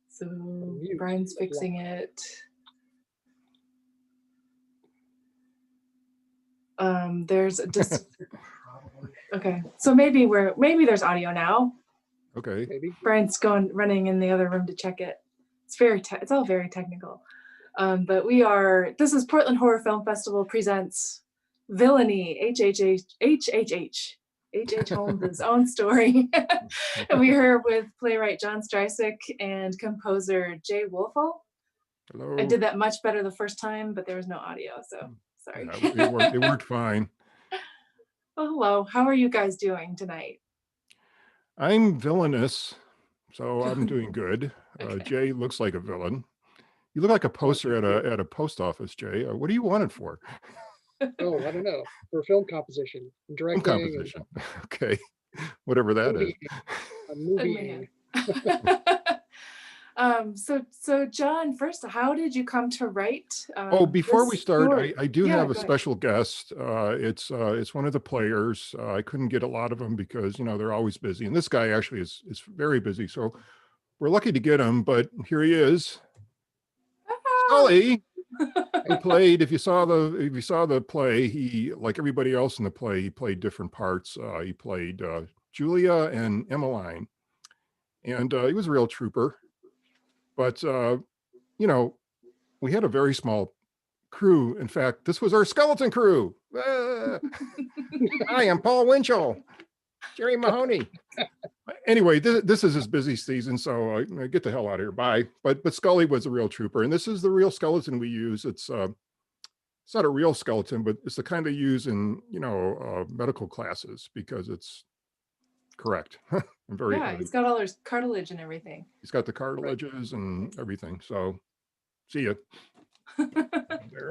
So Brian's fixing it. There's just okay. So maybe there's audio now. Okay. Maybe. Brian's running in the other room to check it. It's all very technical. But this is Portland Horror Film Festival presents Villainy, H.H. Holmes' own story. And we're here with playwright John Strysik and composer Jay Wolfall. Hello. I did that much better the first time, but there was no audio, so sorry. Yeah, it worked fine. Well, hello. How are you guys doing tonight? I'm villainous, so I'm doing good. Okay. Jay looks like a villain. You look like a poster at a post office, Jay. What do you want it for? Oh, I don't know. For film composition, directing, composition. Okay, whatever that is. Movie. So John, first, how did you come to write? Before we start, I do have a go special guest. It's one of the players. I couldn't get a lot of them because they're always busy, and this guy actually is very busy. So we're lucky to get him. But here he is, Scully. He played. If you saw the play, he, like everybody else in the play, he played different parts. He played Julia and Emmeline, and he was a real trooper. But we had a very small crew. In fact, this was our skeleton crew. I am Paul Winchell, Jerry Mahoney. Anyway, this is his busy season, so get the hell out of here. Bye. But Scully was a real trooper, and this is the real skeleton we use. It's not a real skeleton, but it's the kind they use in medical classes because it's correct. Very yeah, he's got all his cartilage and everything. He's got the cartilages and everything. So see ya.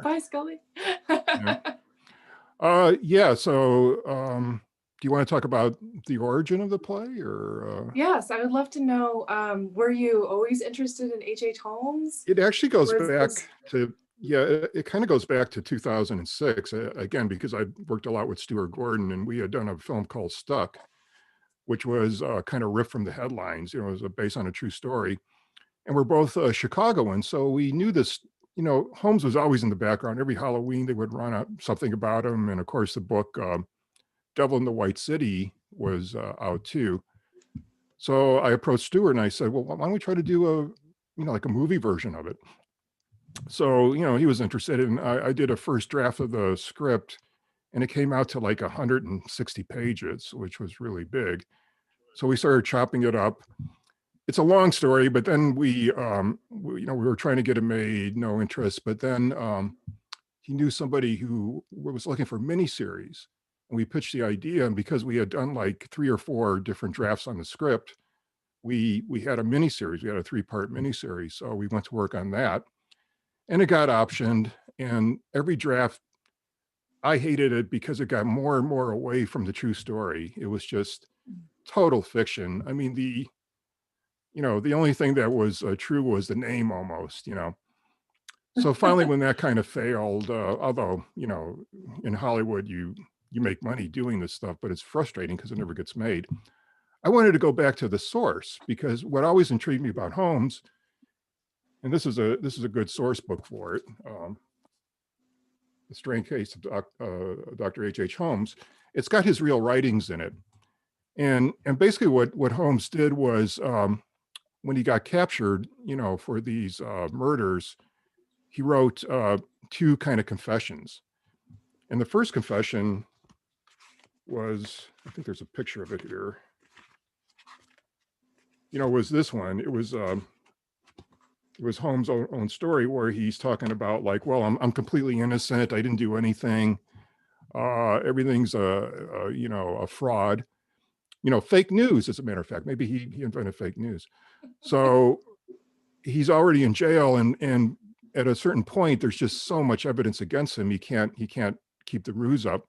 Bye, Scully. So do you want to talk about the origin of the play, or yes, I would love to know, were you always interested in H.H. Holmes? It actually goes back to it kind of goes back to 2006 again, because I worked a lot with Stuart Gordon, and we had done a film called Stuck, which was kind of ripped from the headlines. It was based on a true story, and we're both Chicagoans, so we knew this. Holmes was always in the background. Every Halloween they would run up something about him, and of course the book Devil in the White City was out too. So I approached Stuart and I said, well, why don't we try to do like a movie version of it? So he was interested, and I did a first draft of the script, and it came out to like 160 pages, which was really big. So we started chopping it up. It's a long story, but then we were trying to get it made, no interest. But then he knew somebody who was looking for miniseries, and we pitched the idea. And because we had done like 3 or 4 different drafts on the script, we had a miniseries. We had a 3-part miniseries, so we went to work on that, and it got optioned. And every draft, I hated it because it got more and more away from the true story. It was just total fiction. I mean, the only thing that was true was the name almost, So finally, when that kind of failed, although, in Hollywood, you make money doing this stuff, but it's frustrating because it never gets made. I wanted to go back to the source, because what always intrigued me about Holmes, and this is a good source book for it, The Strange Case of Dr. H.H. Holmes. It's got his real writings in it. And basically what Holmes did was, when he got captured, for these murders, he wrote 2 kind of confessions. And the first confession was, I think there's a picture of it here, was this one. It was Holmes' own story, where he's talking about like, well, I'm completely innocent. I didn't do anything. Everything's a fraud. Fake news, as a matter of fact. Maybe he invented fake news. So he's already in jail, and at a certain point, there's just so much evidence against him. He can't keep the ruse up.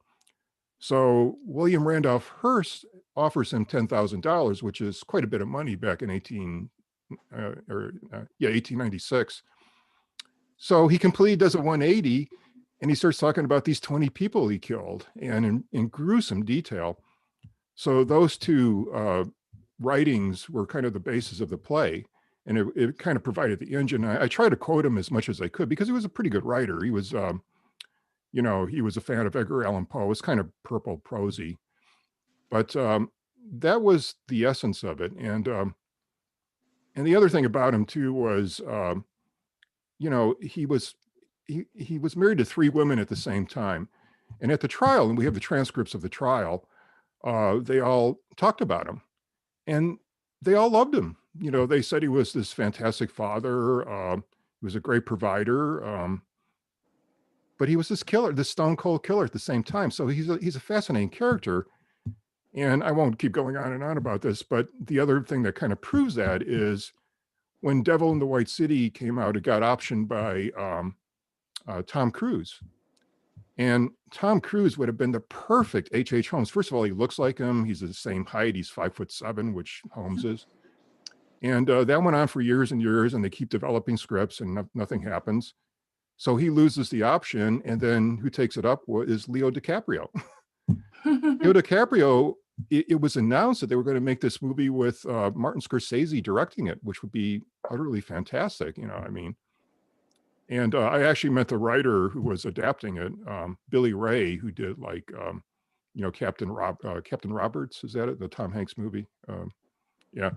So William Randolph Hearst offers him $10,000, which is quite a bit of money back in 1896. So he completely does a 180, and he starts talking about these 20 people he killed, and in gruesome detail. So those 2 writings were kind of the basis of the play, and it kind of provided the engine. I tried to quote him as much as I could, because he was a pretty good writer. He was, he was a fan of Edgar Allan Poe. It was kind of purple prosy, but that was the essence of it. And the other thing about him too was, he was married to 3 women at the same time, and at the trial, and we have the transcripts of the trial, they all talked about him, and they all loved him. They said he was this fantastic father. He was a great provider. But he was this killer, this stone cold killer at the same time. So he's a fascinating character. And I won't keep going on and on about this, but the other thing that kind of proves that is when Devil in the White City came out, it got optioned by Tom Cruise. And Tom Cruise would have been the perfect H.H. Holmes. First of all, he looks like him. He's the same height. He's 5'7", which Holmes is. And that went on for years and years, and they keep developing scripts, and nothing happens. So he loses the option, and then who takes it up is Leo DiCaprio. Leo DiCaprio, it was announced that they were going to make this movie with Martin Scorsese directing it, which would be utterly fantastic, I mean. And I actually met the writer who was adapting it, Billy Ray, who did like, Captain Roberts, is that it? The Tom Hanks movie? Yeah.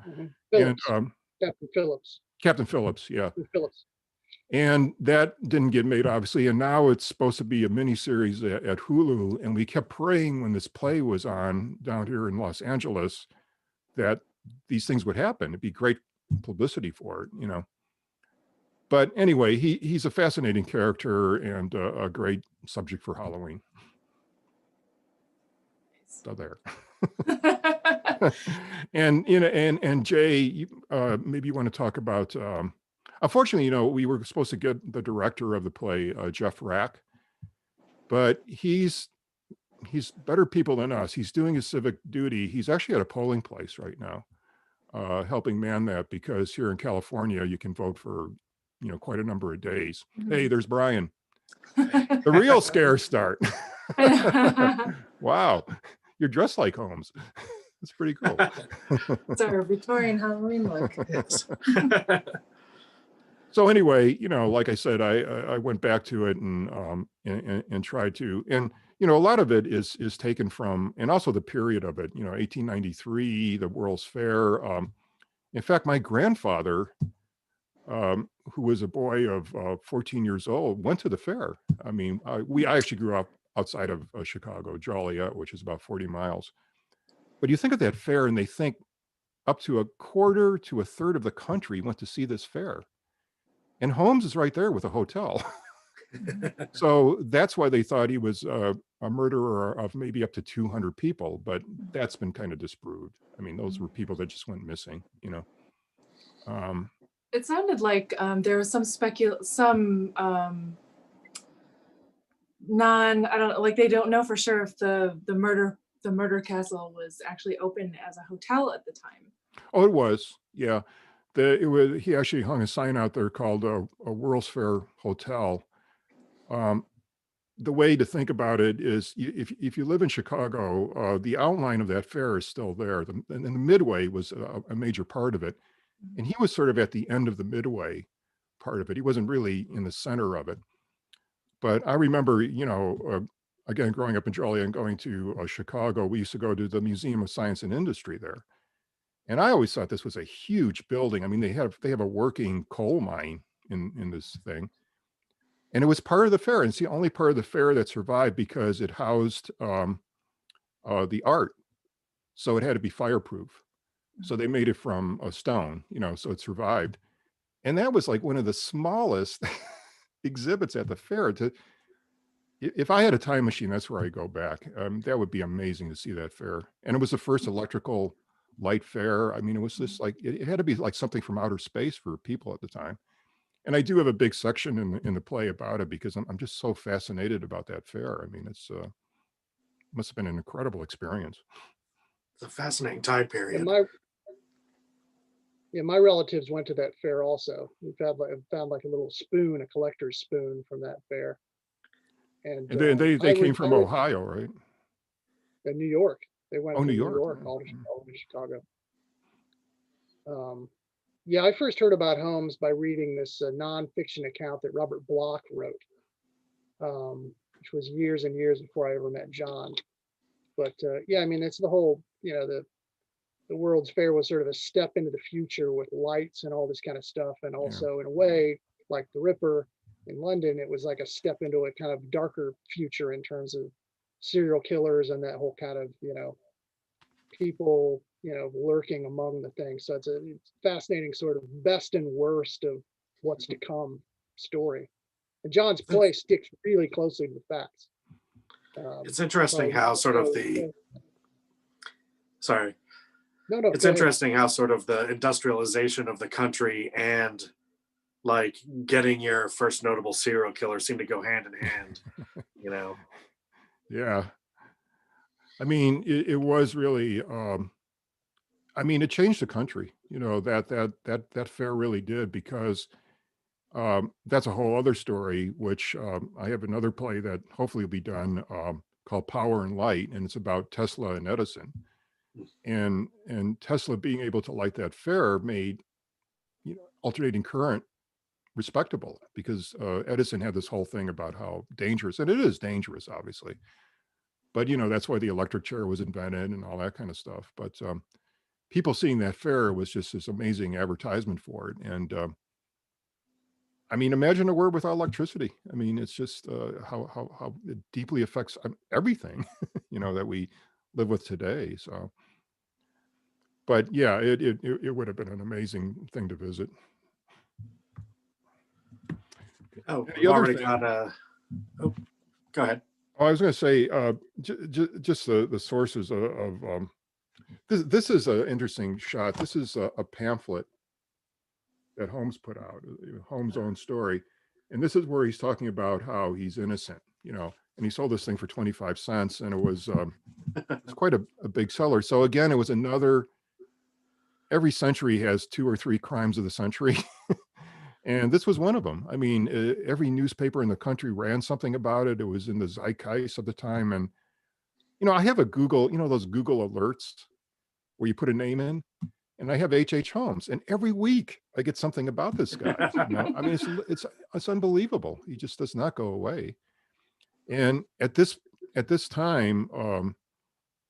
Phillips. And Captain Phillips. Captain Phillips, yeah. Phillips. And that didn't get made, obviously. And now it's supposed to be a miniseries at Hulu. And we kept praying when this play was on down here in Los Angeles that these things would happen. It'd be great publicity for it, But anyway, he's a fascinating character and a great subject for Halloween. So there. And Jay, maybe you want to talk about. Unfortunately, we were supposed to get the director of the play, Jeff Rack, but he's better people than us. He's doing his civic duty. He's actually at a polling place right now, helping man that, because here in California you can vote for quite a number of days. Mm-hmm. Hey, there's Brian. The real scares start. Wow, you're dressed like Holmes. That's pretty cool. It's our Victorian Halloween look. Yes. So anyway, like I said, I went back to it and tried to, and a lot of it is taken from, and also the period of it. 1893, the World's Fair. In fact, my grandfather, who was a boy of 14 years old, went to the fair. I mean, I actually grew up outside of Chicago, Joliet, which is about 40 miles. But you think of that fair and they think up to a quarter to a third of the country went to see this fair. And Holmes is right there with a hotel. So that's why they thought he was a murderer of maybe up to 200 people, but that's been kind of disproved. I mean, those were people that just went missing, you know. It sounded like there was some I don't know, like they don't know for sure if the murder castle was actually open as a hotel at the time. Oh, it was, yeah. He actually hung a sign out there called a World's Fair Hotel. The way to think about it is if you live in Chicago, the outline of that fair is still there. And the Midway was a major part of it. And he was sort of at the end of the Midway part of it. He wasn't really in the center of it. But I remember, again, growing up in Joliet and going to Chicago, we used to go to the Museum of Science and Industry there. And I always thought this was a huge building. I mean, they have a working coal mine in this thing. And it was part of the fair. And it's the only part of the fair that survived because it housed the art. So it had to be fireproof. So they made it from a stone, so it survived. And that was like one of the smallest exhibits at the fair. If I had a time machine, that's where I go back. That would be amazing to see that fair. And it was the first electrical light fair. I mean, it was just like, it had to be like something from outer space for people at the time. And I do have a big section in the play about it because I'm just so fascinated about that fair. I mean, it's must have been an incredible experience. It's a fascinating time period. My relatives went to that fair also. We found like a little spoon, a collector's spoon from that fair. And they came from Ohio, right? New York. They went from New New York. York all to Chicago. Yeah, I first heard about Holmes by reading this nonfiction account that Robert Bloch wrote, which was years and years before I ever met John. But yeah, I mean, it's the whole, the World's Fair was sort of a step into the future with lights and all this kind of stuff. And also in a way, like the Ripper in London, it was like a step into a kind of darker future in terms of serial killers and that whole kind of, people, lurking among the things. So it's a fascinating sort of best and worst of what's to come story. And John's play sticks really closely to the facts. It's interesting how sort of the, sorry. No, it's interesting how sort of the industrialization of the country and like getting your first notable serial killer seem to go hand in hand, Yeah. I mean, it was really, I mean, it changed the country, that fair really did, because that's a whole other story, which I have another play that hopefully will be done called Power and Light, and it's about Tesla and Edison. And Tesla being able to light that fair made, alternating current respectable, because Edison had this whole thing about how dangerous, and it is dangerous, obviously. But, that's why the electric chair was invented and all that kind of stuff. But people seeing that fair was just this amazing advertisement for it. And I mean, imagine a world without electricity. I mean, it's just how it deeply affects everything, that we live with today. So, but yeah, it would have been an amazing thing to visit. Oh, we've already got oh, go ahead. Oh, I was going to say, just the sources of this is an interesting shot. This is a pamphlet that Holmes put out, Holmes' own story. And this is where he's talking about how he's innocent, and he sold this thing for 25 cents, and it was it's quite a big seller. So again, it was every century has 2 or 3 crimes of the century. And this was one of them. I mean, every newspaper in the country ran something about it. It was in the zeitgeist of the time. And, I have a Google, those Google alerts where you put a name in, and I have H.H. Holmes. And every week I get something about this guy. I mean, it's unbelievable. He just does not go away. And at this time,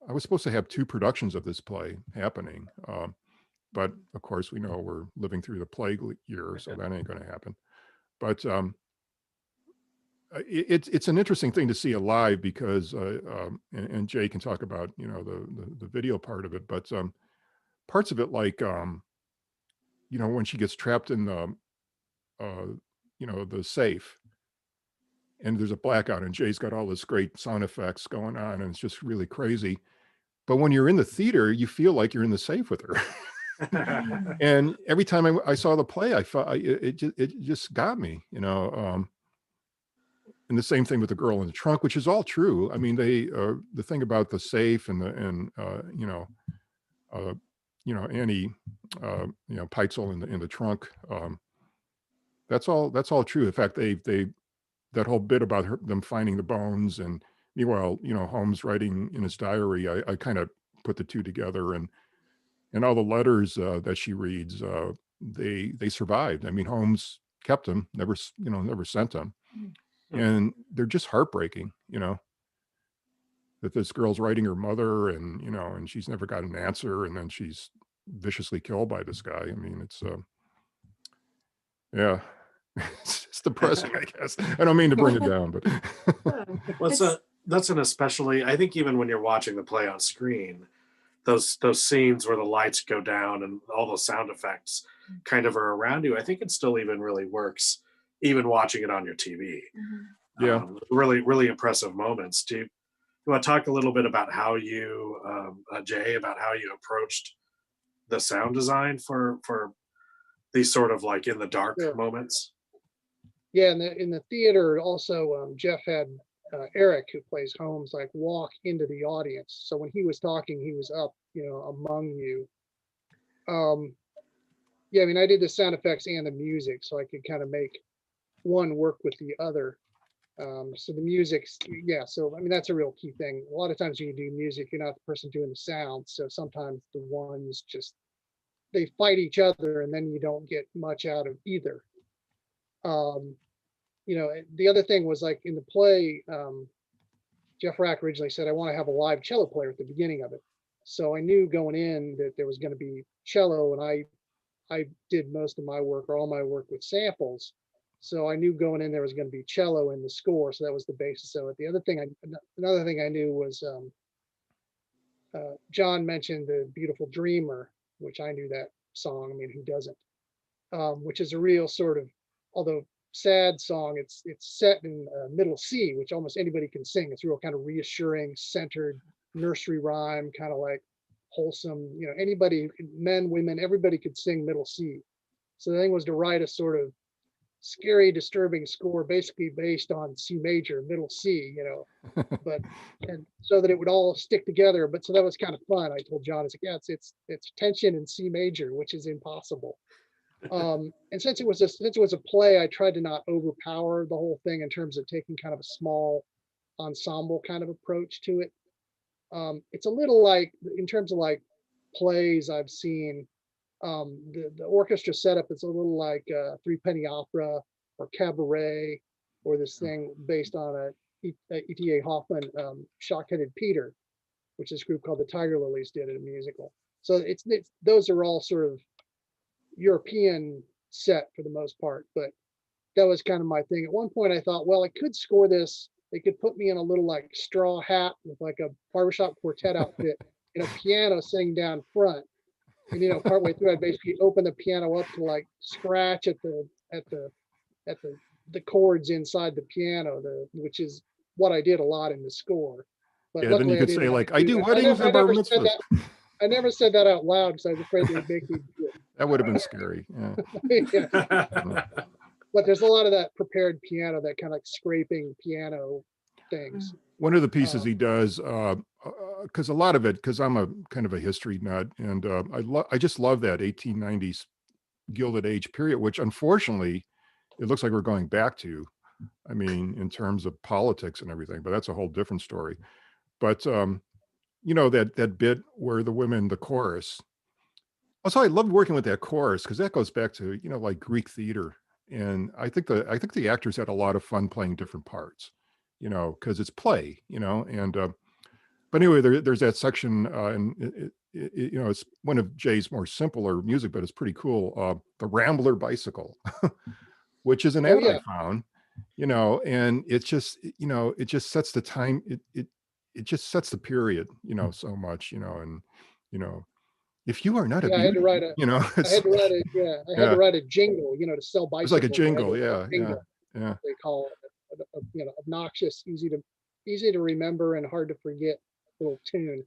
I was supposed to have 2 productions of this play happening. But of course, we know we're living through the plague year, so that ain't going to happen. But it's an interesting thing to see alive because, and Jay can talk about, the video part of it, but parts of it like, when she gets trapped in uh, the safe and there's a blackout and Jay's got all this great sound effects going on and it's just really crazy. But when you're in the theater, you feel like you're in the safe with her. And every time I saw the play, I thought it just got me, and the same thing with the girl in the trunk, which is all true. I mean, the thing about the safe and Annie, Peitzel in the trunk. That's all true. In fact, they that whole bit about them finding the bones, and meanwhile, Holmes writing in his diary. I kind of put the two together, and all the letters that she reads, they survived. I mean, Holmes kept them, never sent them, and they're just heartbreaking. That this girl's writing her mother, and she's never got an answer, and then she's viciously killed by this guy. I mean, it's yeah, it's depressing, I guess. I don't mean to bring it down, but Well, that's an especially, I think, even when you're watching the play on screen, those scenes where the lights go down and all those sound effects kind of are around you, I think it still even really works, even watching it on your TV. yeah. Really, really impressive moments. Do you want to talk a little bit about how you, Jay, about how you approached the sound design for these sort of like in the dark Sure. moments? Yeah, in the theater also, Jeff had Eric, who plays Holmes, like walk into the audience. So when he was talking, he was up, among you. Yeah, I mean, I did the sound effects and the music, so I could kind of make one work with the other. So the music's, yeah, so I mean, that's a real key thing. A lot of times when you do music, you're not the person doing the sound. So sometimes the ones just, they fight each other and then you don't get much out of either. The other thing was like in the play, Jeff Rack originally said, I want to have a live cello player at the beginning of it. So I knew going in that there was going to be cello, and I did most of my work or all my work with samples. So I knew going in there was going to be cello in the score. So that was the basis of it. Another thing I knew was John mentioned the Beautiful Dreamer, which I knew that song. I mean, who doesn't? Which is a real sort of, although sad song, it's set in middle C, which almost anybody can sing. It's real kind of reassuring, centered nursery rhyme, kind of like wholesome. Anybody, men, women, everybody could sing middle C. So the thing was to write a sort of scary, disturbing score, basically based on C major, middle C, but and so that it would all stick together. But so that was kind of fun. I told John, it's tension in C major, which is impossible. And since it was a play, I tried to not overpower the whole thing in terms of taking kind of a small ensemble kind of approach to it. It's a little like, in terms of like plays I've seen, the orchestra setup is a little like Three Penny Opera or Cabaret, or this thing based on a E.T.A. Hoffman, Shock-Headed Peter, which this group called the Tiger Lilies did in a musical. So it's those are all sort of European set for the most part, but that was kind of my thing. At one point I thought, well, I could score this. They could put me in a little like straw hat with like a barbershop quartet outfit and a piano sitting down front. And partway through, I'd basically open the piano up to like scratch at the chords inside the piano, which is what I did a lot in the score. But yeah, then you could say like, I do weddings and bar mitzvahs. I never said that out loud because I was afraid they would make me do it. That would have been scary. Yeah. Yeah. But there's a lot of that prepared piano, that kind of like scraping piano things. One of the pieces he does, because a lot of it, because I'm a kind of a history nut, and I just love that 1890s Gilded Age period, which unfortunately it looks like we're going back to. I mean, in terms of politics and everything, but that's a whole different story. But that bit where the women, the chorus. Also, I loved working with that chorus because that goes back to like Greek theater, and I think the actors had a lot of fun playing different parts, because it's play, and but anyway, there's that section, and it's one of Jay's more simpler music, but it's pretty cool. The Rambler Bicycle, which is an ad I found, you know, and it's just, you know, it just sets the time. It just sets the period, you know, so much, you know, and, you know, if you are not a Yeah, I had to beauty, write a, you know, I it's had to like, write a, yeah, I had to yeah, write a jingle, to sell it's like a bicycles. I had to jingle. write a Yeah. Yeah. jingle, Yeah. they call it, obnoxious, easy to remember and hard to forget little tune.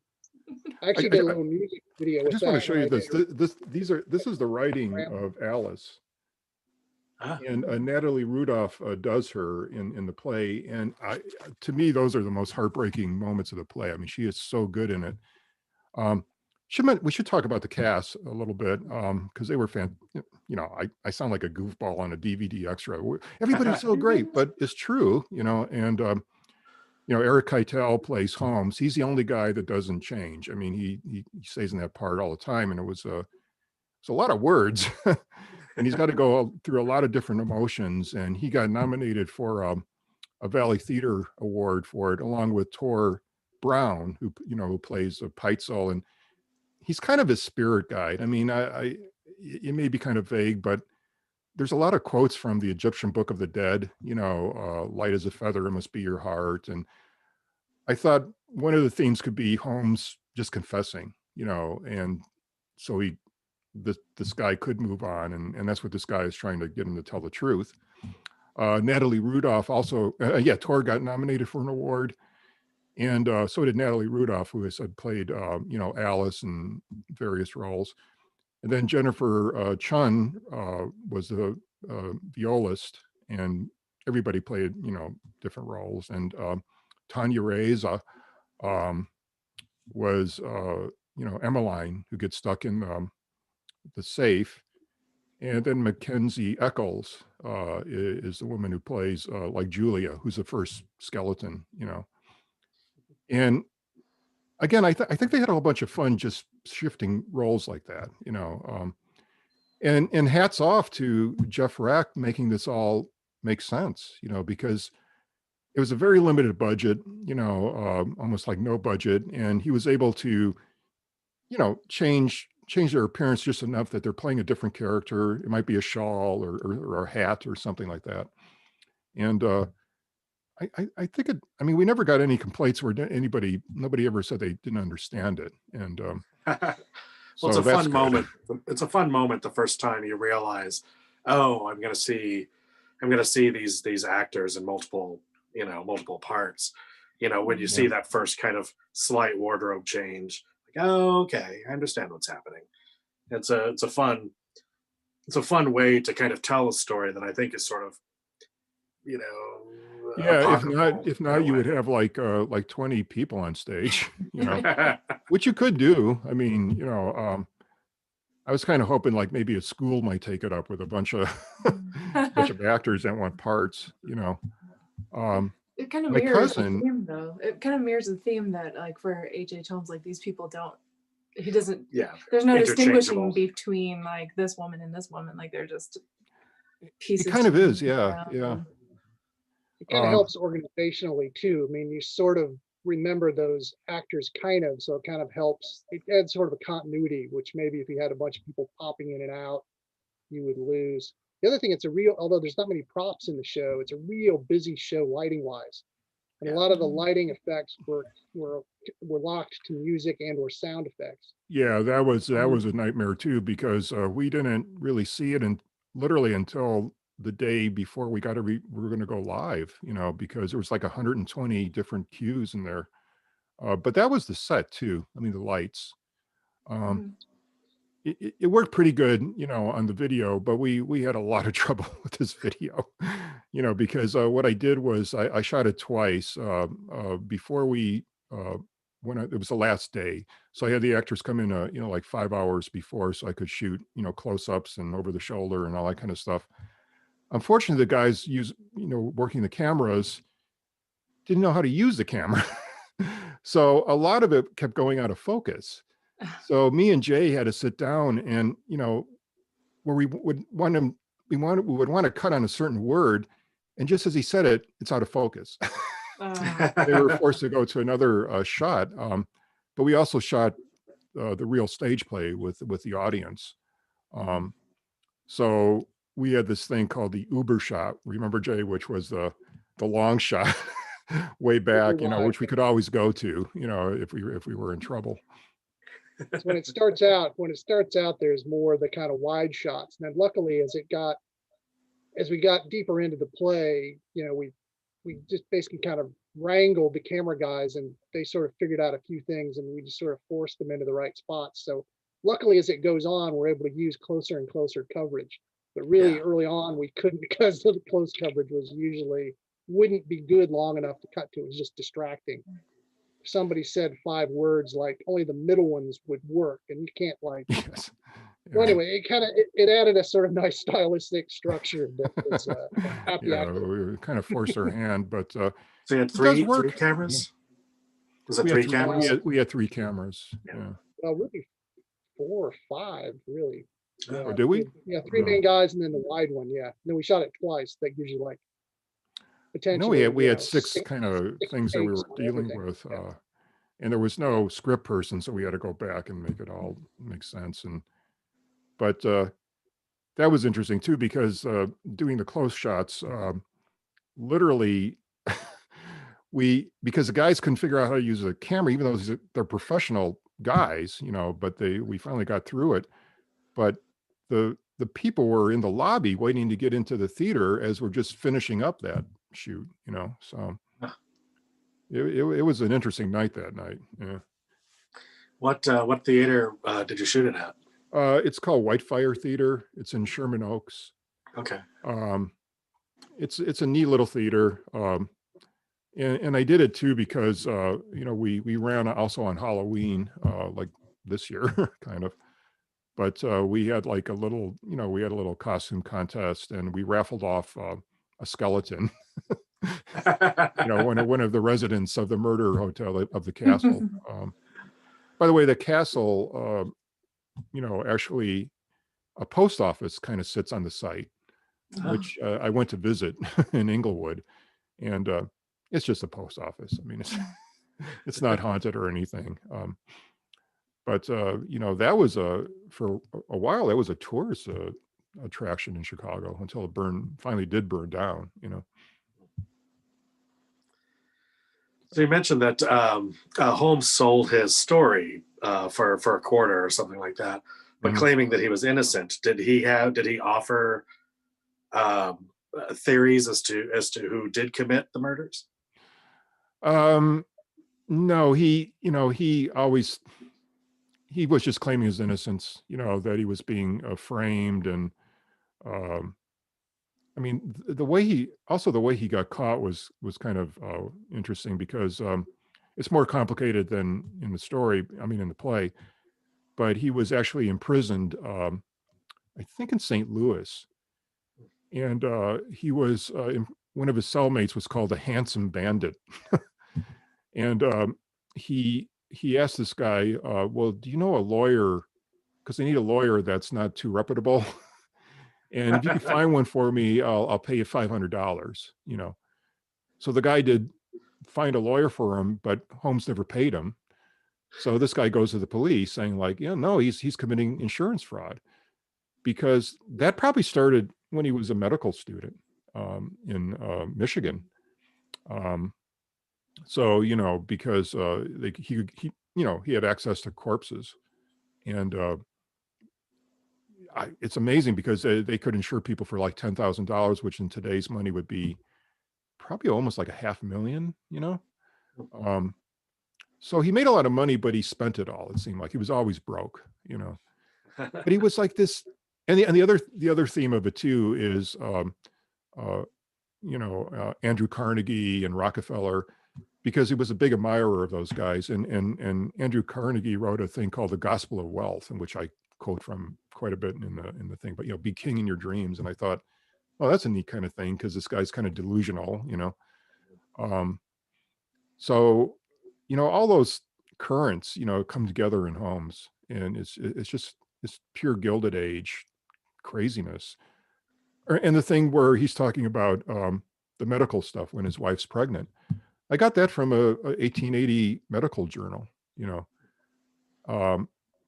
I I, actually did a I, little music video I with just want to that show when you I did. this. This is the writing of Alice, Ah, and Natalie Rudolph does her in the play, and to me, those are the most heartbreaking moments of the play. I mean, she is so good in it. Um, we should talk about the cast a little bit, because they were you know, I sound like a goofball on a DVD extra. Everybody's so great, but it's true, you know. And you know, Eric Keitel plays Holmes. He's the only guy that doesn't change. I mean, he stays in that part all the time, and it's a lot of words, and he's got to go through a lot of different emotions. And he got nominated for a Valley Theater Award for it, along with Tor Brown, who plays Peitzel, and he's kind of his spirit guide. I mean, it may be kind of vague, but there's a lot of quotes from the Egyptian Book of the Dead, you know, light as a feather, it must be your heart. And I thought one of the themes could be Holmes just confessing, you know, and so this guy could move on. And that's what this guy is trying to get him to tell the truth. Natalie Rudolph also, Tor got nominated for an award. And so did Natalie Rudolph, who had played, you know, Alice in various roles. And then Jennifer Chun was the violist, and everybody played, you know, different roles. And Tanya Reza was, you know, Emmeline, who gets stuck in the safe. And then Mackenzie Eccles is the woman who plays like Julia, who's the first skeleton, you know. And again, I think they had a whole bunch of fun just shifting roles like that, you know. And hats off to Jeff Rack making this all make sense, you know, because it was a very limited budget, you know, almost like no budget, and he was able to, you know, change their appearance just enough that they're playing a different character. It might be a shawl or a hat or something like that. And I think I mean, we never got any complaints where nobody ever said they didn't understand it. And well, so it's a that's fun good. moment. It's a fun moment the first time you realize, oh, I'm going to see these actors in multiple parts. You know, when you see that first kind of slight wardrobe change, like, oh, okay, I understand what's happening. It's a fun way to kind of tell a story that I think is sort of, you know, Yeah, apocryphal if in not, a you would way. have like 20 people on stage, you know, which you could do. I mean, you know, I was kind of hoping like maybe a school might take it up with a bunch of actors that want parts, you know. It kind of My mirrors the cousin, theme, though. It kind of mirrors the theme that, like, for H.H. Holmes, like, these people don't. He doesn't. Yeah, There's no distinguishing interchangeable. between like this woman and this woman. Like, they're just pieces. it kind of is, to yeah, yeah. It kind of helps organizationally too. I mean, you sort of remember those actors kind of, so it kind of helps. It adds sort of a continuity, which maybe if you had a bunch of people popping in and out, you would lose. The other thing, although there's not many props in the show, it's a real busy show lighting wise. And a lot of the lighting effects were locked to music and/or sound effects. Yeah, that was a nightmare too, because we didn't really see it literally until the day before we were going to go live, you know, because there was like 120 different cues in there. But that was the set too. I mean, the lights. It worked pretty good, you know, on the video, but we had a lot of trouble with this video, you know, because what I did was I shot it twice before it was the last day. So I had the actors come in, you know, like 5 hours before, so I could shoot, you know, close-ups and over the shoulder and all that kind of stuff. Unfortunately, the guys working the cameras didn't know how to use the camera. So a lot of it kept going out of focus. So me and Jay had to sit down and, you know, where we would want to cut on a certain word. And just as he said it, it's out of focus. They were forced to go to another shot. But we also shot the real stage play with the audience. So we had this thing called the Uber shot. Remember, Jay, which was the long shot way back, you know, which we could always go to, you know, if we were in trouble. So when it starts out, there's more the kind of wide shots. And then luckily, as we got deeper into the play, you know, we just basically kind of wrangled the camera guys, and they sort of figured out a few things, and we just sort of forced them into the right spots. So luckily, as it goes on, we're able to use closer and closer coverage. But really early on, we couldn't, because the close coverage wouldn't be good long enough to cut to. It was just distracting. Somebody said 5 words, like only the middle ones would work, and you can't like. Yes. Well, anyway, it added a sort of nice stylistic structure that was happy. Yeah, we kind of forced our hand, but So you had it does work. three cameras? Was it we three had cameras? we had 3 cameras. Yeah. Yeah. Well, really 4 or 5, really. Oh, did we? Yeah, 3 main guys and then the wide one. Yeah. And then we shot it twice. That gives you like No, potentially. we had 6 kind of things that we were takes on dealing everything. with, and there was no script person, so we had to go back and make it all make sense. But that was interesting too, because doing the close shots, literally, because the guys couldn't figure out how to use a camera, even though they're professional guys, you know. But we finally got through it. But the people were in the lobby waiting to get into the theater as we're just finishing up that shoot, you know. So it was an interesting night that night. Yeah. What theater did you shoot it at? It's called Whitefire Theater. It's in Sherman Oaks. Okay. It's a neat little theater. And I did it too because you know, we ran also on Halloween, like this year, kind of. But we had like a little costume contest, and we raffled off a skeleton. You know, one of the residents of the murder hotel of the castle. By the way, the castle, you know, actually a post office kind of sits on the site, which I went to visit in Inglewood, and it's just a post office. I mean, it's not haunted or anything. But you know, that was for a while, that was a tourist attraction in Chicago until it finally did burn down, you know. So you mentioned that Holmes sold his story for a quarter or something like that, but claiming that he was innocent. Did he offer theories as to who did commit the murders? No, he was just claiming his innocence, you know, that he was being framed. And I mean, the way he got caught was kind of interesting, because it's more complicated than in the story. I mean, in the play, but he was actually imprisoned, I think in St. Louis, and he was one of his cellmates was called a handsome bandit, and he asked this guy, well, do you know a lawyer? Because they need a lawyer that's not too reputable. And if you can find one for me, I'll pay you $500, you know. So the guy did find a lawyer for him, but Holmes never paid him. So this guy goes to the police saying like, yeah, no, he's committing insurance fraud, because that probably started when he was a medical student in Michigan. So, you know, because he you know, he had access to corpses, and it's amazing because they could insure people for like $10,000, which in today's money would be probably almost like $500,000, you know. So he made a lot of money, but he spent it all. It seemed like he was always broke, you know. But he was like this, and the other theme of it too is, you know, Andrew Carnegie and Rockefeller, because he was a big admirer of those guys. And Andrew Carnegie wrote a thing called The Gospel of Wealth, in which I quote from quite a bit in the thing. But, you know, be king in your dreams. And I thought, well, that's a neat kind of thing, because this guy's kind of delusional, you know. So, you know, all those currents, you know, come together in Holmes, and it's just this pure Gilded Age craziness. And the thing where he's talking about the medical stuff when his wife's pregnant, I got that from a 1880 medical journal, you know.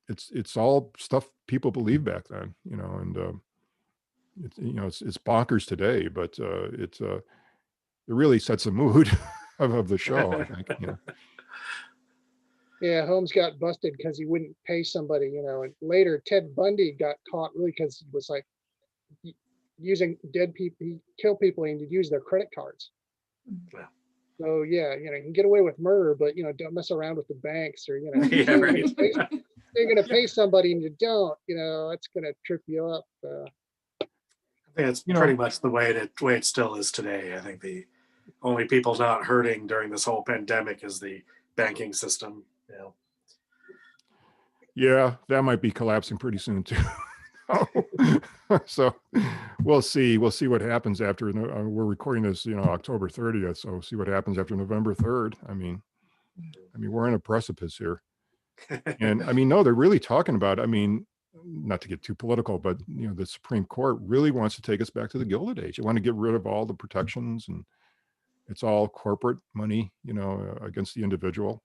It's all stuff people believed back then, you know. And it's bonkers today, but it really sets the mood of the show, I think. Yeah, Holmes got busted because he wouldn't pay somebody, and later Ted Bundy got caught really because he was like using dead people, he killed people and he'd use their credit cards. Yeah. So yeah, you can get away with murder, but don't mess around with the banks, or Yeah, you're right. gonna pay somebody and you don't, that's gonna trip you up. I think it's pretty much the way it still is today. I think the only people not hurting during this whole pandemic is the banking system. Yeah, that might be collapsing pretty soon too. So we'll see what happens after. We're recording this, October 30th. So see what happens after November 3rd. I mean, we're in a precipice here. And no, they're really talking about, not to get too political, but the Supreme Court really wants to take us back to the Gilded Age. They want to get rid of all the protections, and it's all corporate money, against the individual.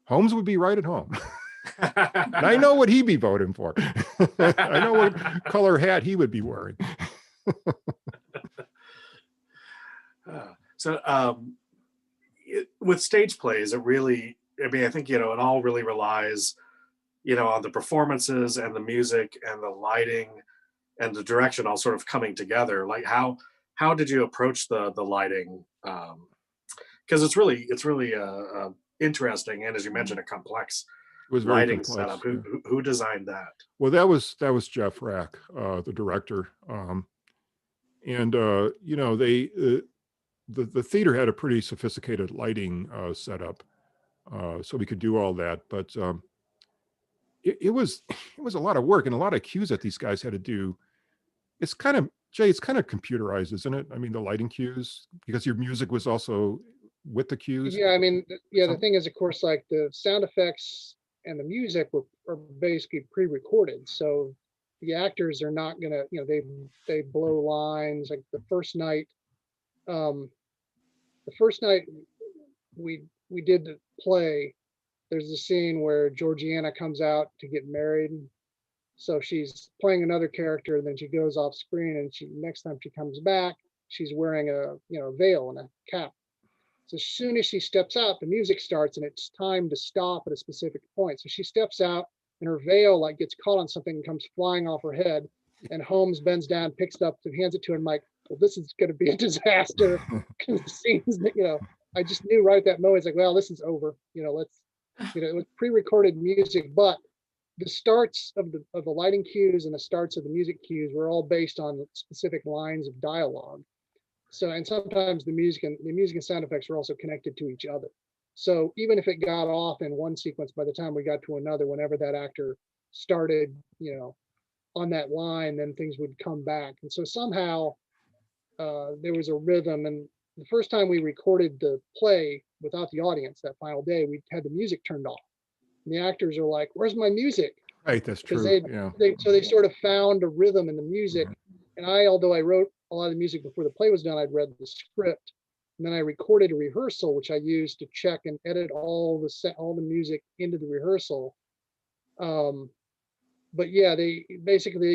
Holmes would be right at home. And I know what he'd be voting for. I know what color hat he would be wearing. With stage plays, it really, I think, it all really relies, on the performances and the music and the lighting and the direction all sort of coming together. Like how did you approach the lighting? Because it's really interesting, and as you mentioned, a complex It was very lighting complex, setup. yeah. Who designed that? Well, that was Jeff Rack, the director. The theater had a pretty sophisticated lighting setup, so we could do all that. But it was a lot of work and a lot of cues that these guys had to do. It's kind of computerized, isn't it? The lighting cues, because your music was also with the cues. Yeah, the thing is, of course, like the sound effects and the music are basically pre-recorded, so the actors are not gonna, they blow lines. Like the first night we did the play, there's a scene where Georgiana comes out to get married, so she's playing another character, and then she goes off screen, and next time she comes back, she's wearing a veil and a cap. So as soon as she steps out, the music starts, and it's time to stop at a specific point. So she steps out, and her veil like gets caught on something and comes flying off her head. And Holmes bends down, picks it up, and hands it to her. I'm like, well, this is going to be a disaster. Because the scenes that, I just knew right at that moment. It's like, well, this is over. Let's, it was pre-recorded music, but the starts of the lighting cues and the starts of the music cues were all based on specific lines of dialogue. So, and sometimes the music and sound effects are also connected to each other. So even if it got off in one sequence, by the time we got to another, whenever that actor started, on that line, then things would come back. And so somehow there was a rhythm. And the first time we recorded the play without the audience, that final day, we had the music turned off. And the actors are like, "Where's my music?" Right, that's true. So they sort of found a rhythm in the music. And although I wrote a lot of the music before the play was done, I'd read the script, and then I recorded a rehearsal, which I used to check and edit all the music into the rehearsal. But yeah, they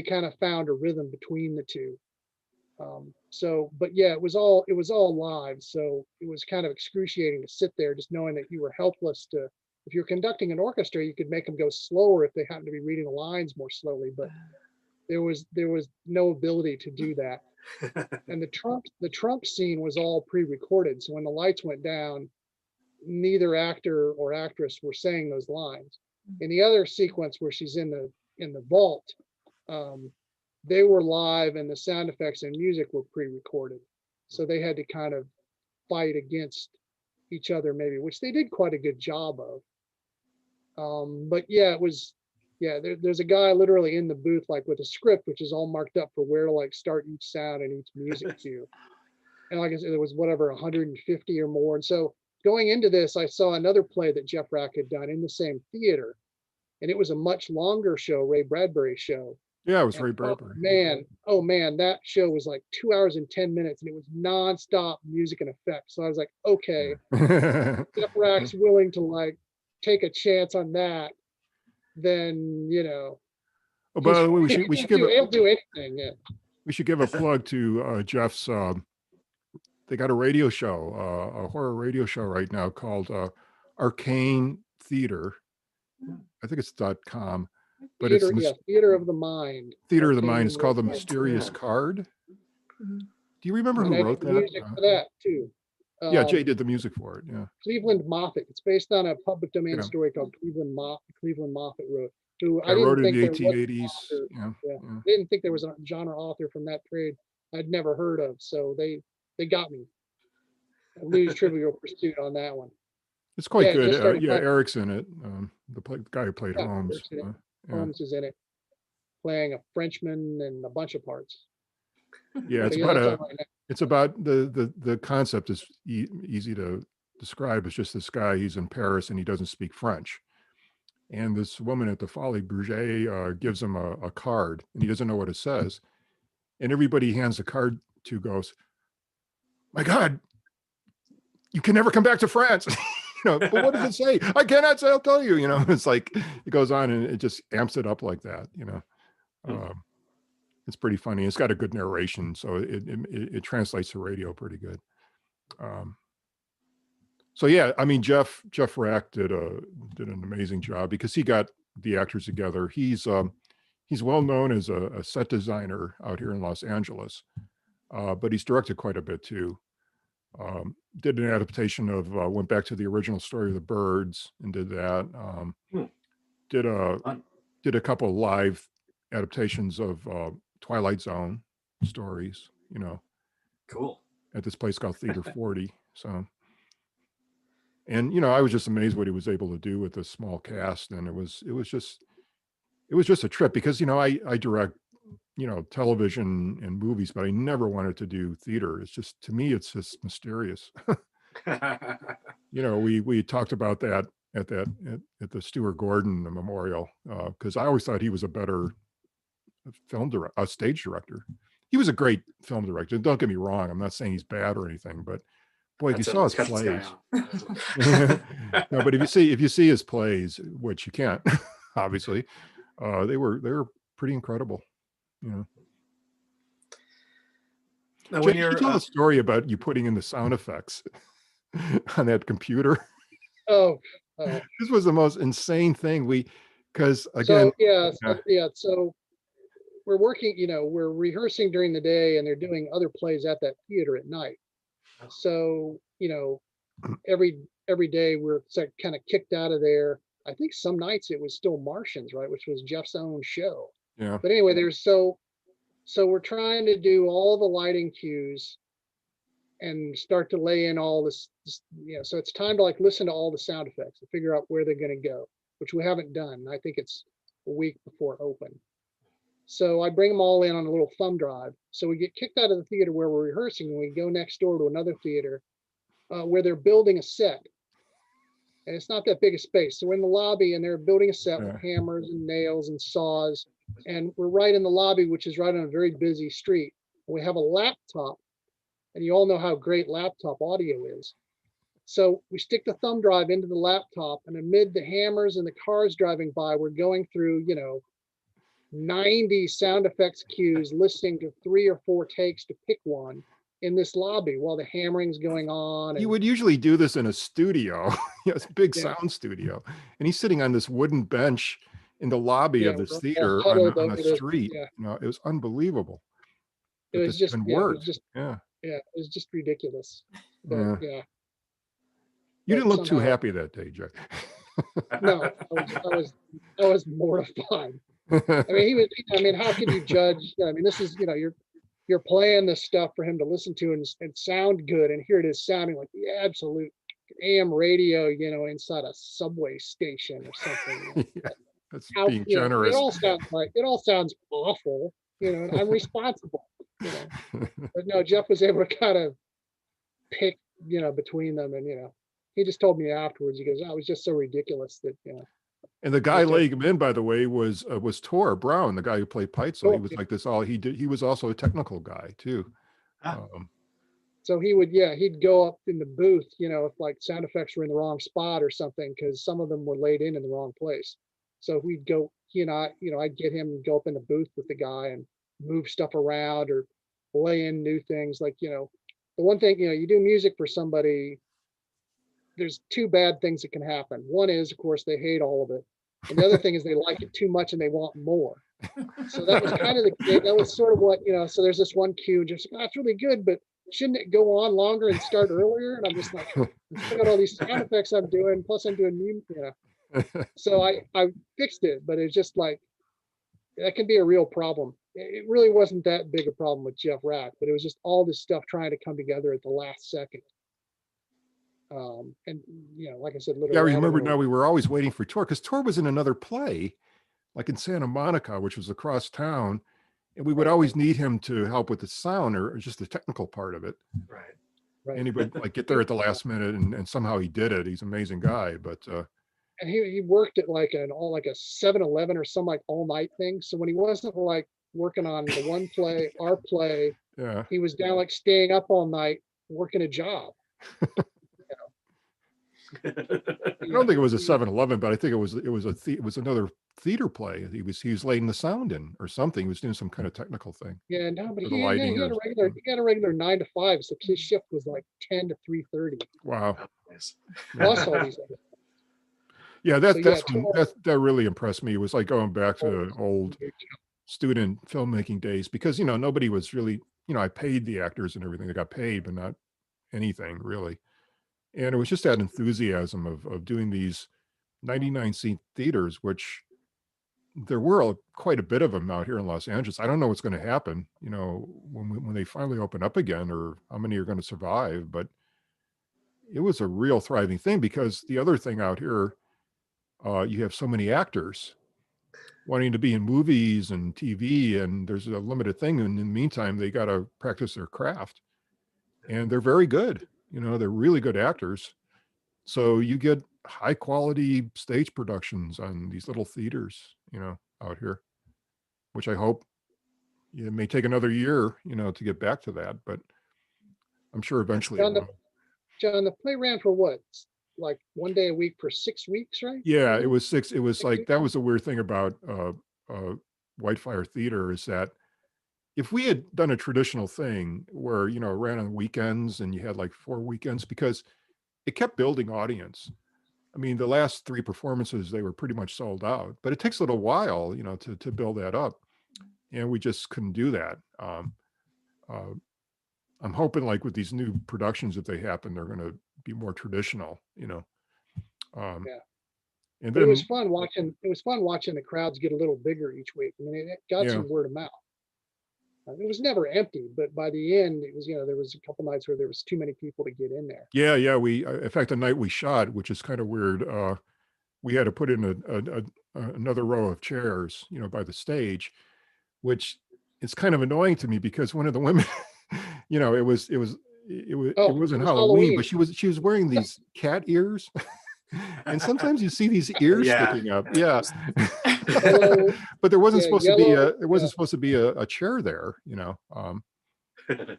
kind of found a rhythm between the two. But yeah, it was all live, so it was kind of excruciating to sit there just knowing that you were helpless to. If you're conducting an orchestra, you could make them go slower if they happen to be reading the lines more slowly, but there was no ability to do that. And the trunk scene was all pre-recorded, so when the lights went down, neither actor or actress were saying those lines. In the other sequence where she's in the vault, they were live, and the sound effects and music were pre-recorded, so they had to kind of fight against each other, maybe, which they did quite a good job of. But yeah, it was, there's a guy literally in the booth, like with a script, which is all marked up for where to like start each sound and each music cue. And like I said, there was whatever 150 or more. And so going into this, I saw another play that Jeff Rack had done in the same theater, and it was a much longer show, Ray Bradbury's show. Yeah, it was Ray Bradbury. Oh man, that show was like 2 hours and 10 minutes, and it was nonstop music and effects. So I was like, okay, Jeff Rack's willing to like take a chance on that, then Oh, by the way, we should give He'll do anything. Yeah. we should give a plug to Jeff's. They got a radio show, a horror radio show right now called Arcane Theater. I think it's .com, but Theater, it's Theater of the Mind. Theater of the Arcane Mind. It's called The Theater. Mysterious Yeah. Card. Mhm. Do you remember And who I wrote did the that? music for that too. Yeah, Jay did the music for it. Yeah. Cleveland Moffett. It's based on a public domain Yeah. story called Cleveland Moffett wrote. Who I I wrote didn't it in think the there was an 1880s. author. Yeah. Yeah. Yeah. I didn't think there was a genre author from that period I'd never heard of. So they got me. I lose Trivial Pursuit on that one. It's quite Yeah, just good. started Yeah, playing. Eric's in it. The guy who played Yeah, Holmes. Eric's in it. Yeah. Holmes is in it, playing a Frenchman and a bunch of parts. Yeah, it's But about that's a. on right now. It's about the concept is easy to describe. It's just this guy. He's in Paris and he doesn't speak French, and this woman at the Folie Bergère gives him a card, and he doesn't know what it says, and everybody he hands the card to goes, "My God, you can never come back to France." But what does it say? I cannot say. I'll tell you. It's like it goes on and it just amps it up like that. It's pretty funny. It's got a good narration, so it translates to radio pretty good. So yeah, I mean Jeff Rack did an amazing job because he got the actors together. He's well known as a set designer out here in Los Angeles, but he's directed quite a bit too. Did an adaptation of went back to the original story of the Birds and did that. Did a couple of live adaptations of Twilight Zone stories, Cool. at this place called Theater 40. So, and I was just amazed what he was able to do with a small cast, and it was just a trip because I direct television and movies, but I never wanted to do theater. It's just, to me, it's just mysterious. We talked about that at the Stuart Gordon Memorial because I always thought he was a better stage director. He was a great film director. Don't get me wrong. I'm not saying he's bad or anything, but boy, if you saw his plays. No, but if you see his plays, which you can't, obviously, they were pretty incredible. Now, Jay, when can you're you tell a story about you putting in the sound effects on that computer? Oh, This was the most insane thing. Because so again, so we're working, we're rehearsing during the day and they're doing other plays at that theater at night. So, every day we're kind of kicked out of there. I think some nights it was still Martians, right? Which was Jeff's own show. yeah, But anyway, so we're trying to do all the lighting cues and start to lay in all this, so it's time to listen to all the sound effects and figure out where they're going to go, which we haven't done. I think it's a week before open. So I bring them all in on a little thumb drive. So we get kicked out of the theater where we're rehearsing and we go next door to another theater where they're building a set. And it's not that big a space. So we're in the lobby and they're building a set with hammers and nails and saws. And we're right in the lobby, which is right on a very busy street. We have a laptop, and you all know how great laptop audio is. So we stick the thumb drive into the laptop, and amid the hammers and the cars driving by, we're going through, 90 sound effects cues, listening to 3 or 4 takes to pick one in this lobby while the hammering's going on. you would usually do this in a studio. It's a big sound studio, and he's sitting on this wooden bench in the lobby of this theater on a street. It was unbelievable. It was just, it was just ridiculous. But, You But didn't look too somehow- happy that day, Jack. No, I was mortified. I mean, how can you judge? I mean, this is, you're playing this stuff for him to listen to and sound good, and here it is sounding like the absolute AM radio, inside a subway station or something. That's being generous. It all sounds awful, and I'm responsible. But no, Jeff was able to kind of pick, between them, and he just told me afterwards. He goes, "Oh, it was just so ridiculous that." And the guy laying him in, by the way, was Tor Brown, the guy who played Peitzel. Oh, He was like this all he did. He was also a technical guy too. So he'd go up in the booth, if sound effects were in the wrong spot or something, because some of them were laid in the wrong place. So we'd go I'd get him and go up in the booth with the guy and move stuff around or lay in new things. Like, the one thing, you do music for somebody, there's two bad things that can happen. One is, of course, they hate all of it. And the other thing is they like it too much and they want more. So that was kind of that was sort of what, so there's this one cue, just, it's really good, but shouldn't it go on longer and start earlier? And I'm just like, I got all these sound effects I'm doing, plus I'm doing new, So I fixed it, but it's just like, that can be a real problem. It really wasn't that big a problem with Jeff Rack, but it was just all this stuff trying to come together at the last second. And like I said, literally. Yeah, I remember now we were always waiting for Tor, because Tor was in another play, like in Santa Monica, which was across town. And we would always need him to help with the sound or just the technical part of it. Right. And he would like get there at the last minute and somehow he did it. He's an amazing guy, but and he worked at like a 7-Eleven or some like all night thing. So when he wasn't like working on the one play, our play, yeah, he was down like staying up all night working a job. I don't think it was a 7-Eleven, but I think it was another theater play. He was laying the sound in or something. He was doing some kind of technical thing. Yeah, no, but For he the lighting had a regular 9 to 5, so his shift was like 10 to 3:30. Wow. Nice. Plus all these other. Yeah, So, that really impressed me. It was like going back to old student filmmaking days, because nobody was really, I paid the actors and everything. They got paid, but not anything really. And it was just that enthusiasm of doing these 99-seat theaters, which there were quite a bit of them out here in Los Angeles. I don't know what's going to happen, when they finally open up again, or how many are going to survive. But it was a real thriving thing, because the other thing out here, you have so many actors wanting to be in movies and TV, and there's a limited thing. And in the meantime, they got to practice their craft, and they're very good. They're really good actors. So you get high quality stage productions on these little theaters, out here, which I hope it may take another year, to get back to that, but I'm sure eventually it will. John, the play ran for what? Like one day a week for 6 weeks, right? Yeah, it was 6. It was like, that was the weird thing about Whitefire Theater, is that if we had done a traditional thing where, it ran on weekends and you had like 4 weekends, because it kept building audience. I mean, the last 3 performances, they were pretty much sold out, but it takes a little while, to build that up. And we just couldn't do that. I'm hoping, like with these new productions, if they happen, they're going to be more traditional, Yeah. And But then it was fun watching the crowds get a little bigger each week. I mean, it got some word of mouth. It was never empty, but by the end, it was, there was a couple nights where there was too many people to get in there. Yeah. We, in fact, the night we shot, which is kind of weird, we had to put in another row of chairs, by the stage, which is kind of annoying to me, because one of the women, it wasn't Halloween, but she was wearing these cat ears. And sometimes you see these ears sticking up. Yeah. But there wasn't supposed to be a chair there, Yeah,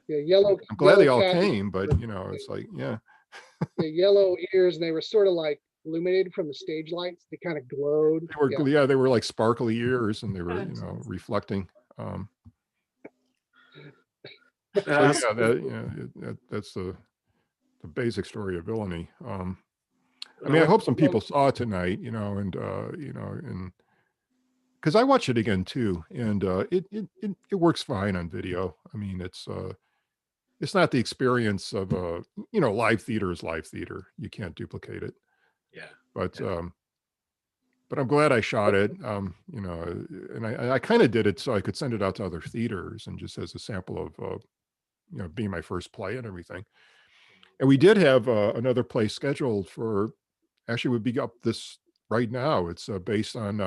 yellow. I'm glad they all cat came, but it's like, the yellow ears, and they were sort of like illuminated from the stage lights. They kind of glowed. They were like sparkly ears, and they were, reflecting. That's the basic story of Villainy. I mean, I hope some people saw it tonight, and because I watched it again too, and it works fine on video. I mean, it's not the experience of live theater is live theater. You can't duplicate it. Yeah. But I'm glad I shot it. And I kind of did it so I could send it out to other theaters, and just as a sample of being my first play and everything. And we did have another play scheduled for, actually would be up this right now. It's based on,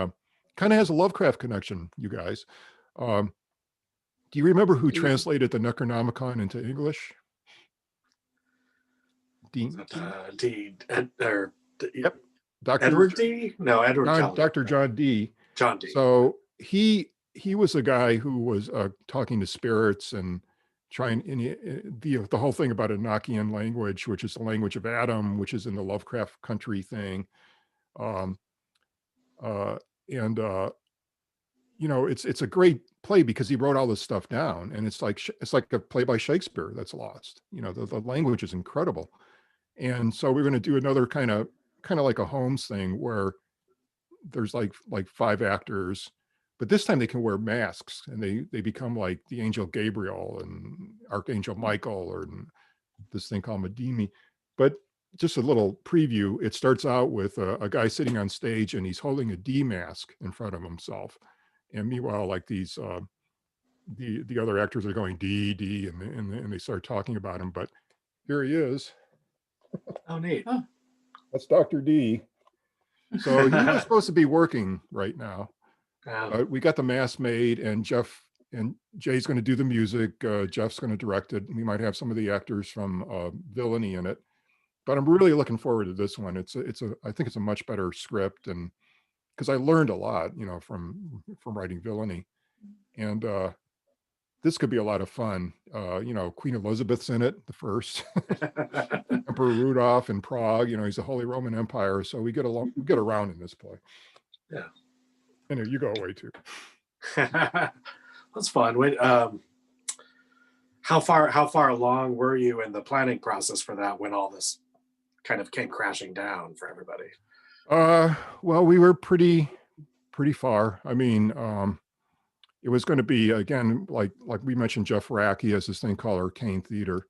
kind of has a Lovecraft connection, you guys. Do you remember who translated the Necronomicon into English? Yep. Dr. Edward D? No, Edward Cullen. Dr. John D. John D. So he was a guy who was talking to spirits and trying the whole thing about Enochian language, which is the language of Adam, which is in the Lovecraft country thing. you know, it's a great play because he wrote all this stuff down, and it's like a play by Shakespeare that's lost. You know, the language is incredible. And so we're going to do another kind of like a Holmes thing where there's like 5 actors, but this time they can wear masks, and they become like the angel Gabriel and Archangel Michael, or this thing called Medimi. But just a little preview, it starts out with a guy sitting on stage, and he's holding a D mask in front of himself. And meanwhile, like these the other actors are going D, and they start talking about him. But here he is. Oh, neat. That's Dr. D. So he was supposed to be working right now. We got the mask made, and Jeff and Jay's going to do the music. Jeff's going to direct it. We might have some of the actors from Villainy in it. But I'm really looking forward to this one. I think it's a much better script, and because I learned a lot, you know, from writing Villainy, and this could be a lot of fun. You know, Queen Elizabeth's in it, the first. Emperor Rudolph in Prague. You know, he's the Holy Roman Empire, so we get around in this play. Yeah. Anyway, you go away too. That's fun. Wait, how far along were you in the planning process for that when all this kind of came crashing down for everybody? Well, we were pretty far. I mean, it was going to be, again, like we mentioned, Jeff Rack, he has this thing called Arcane Theater,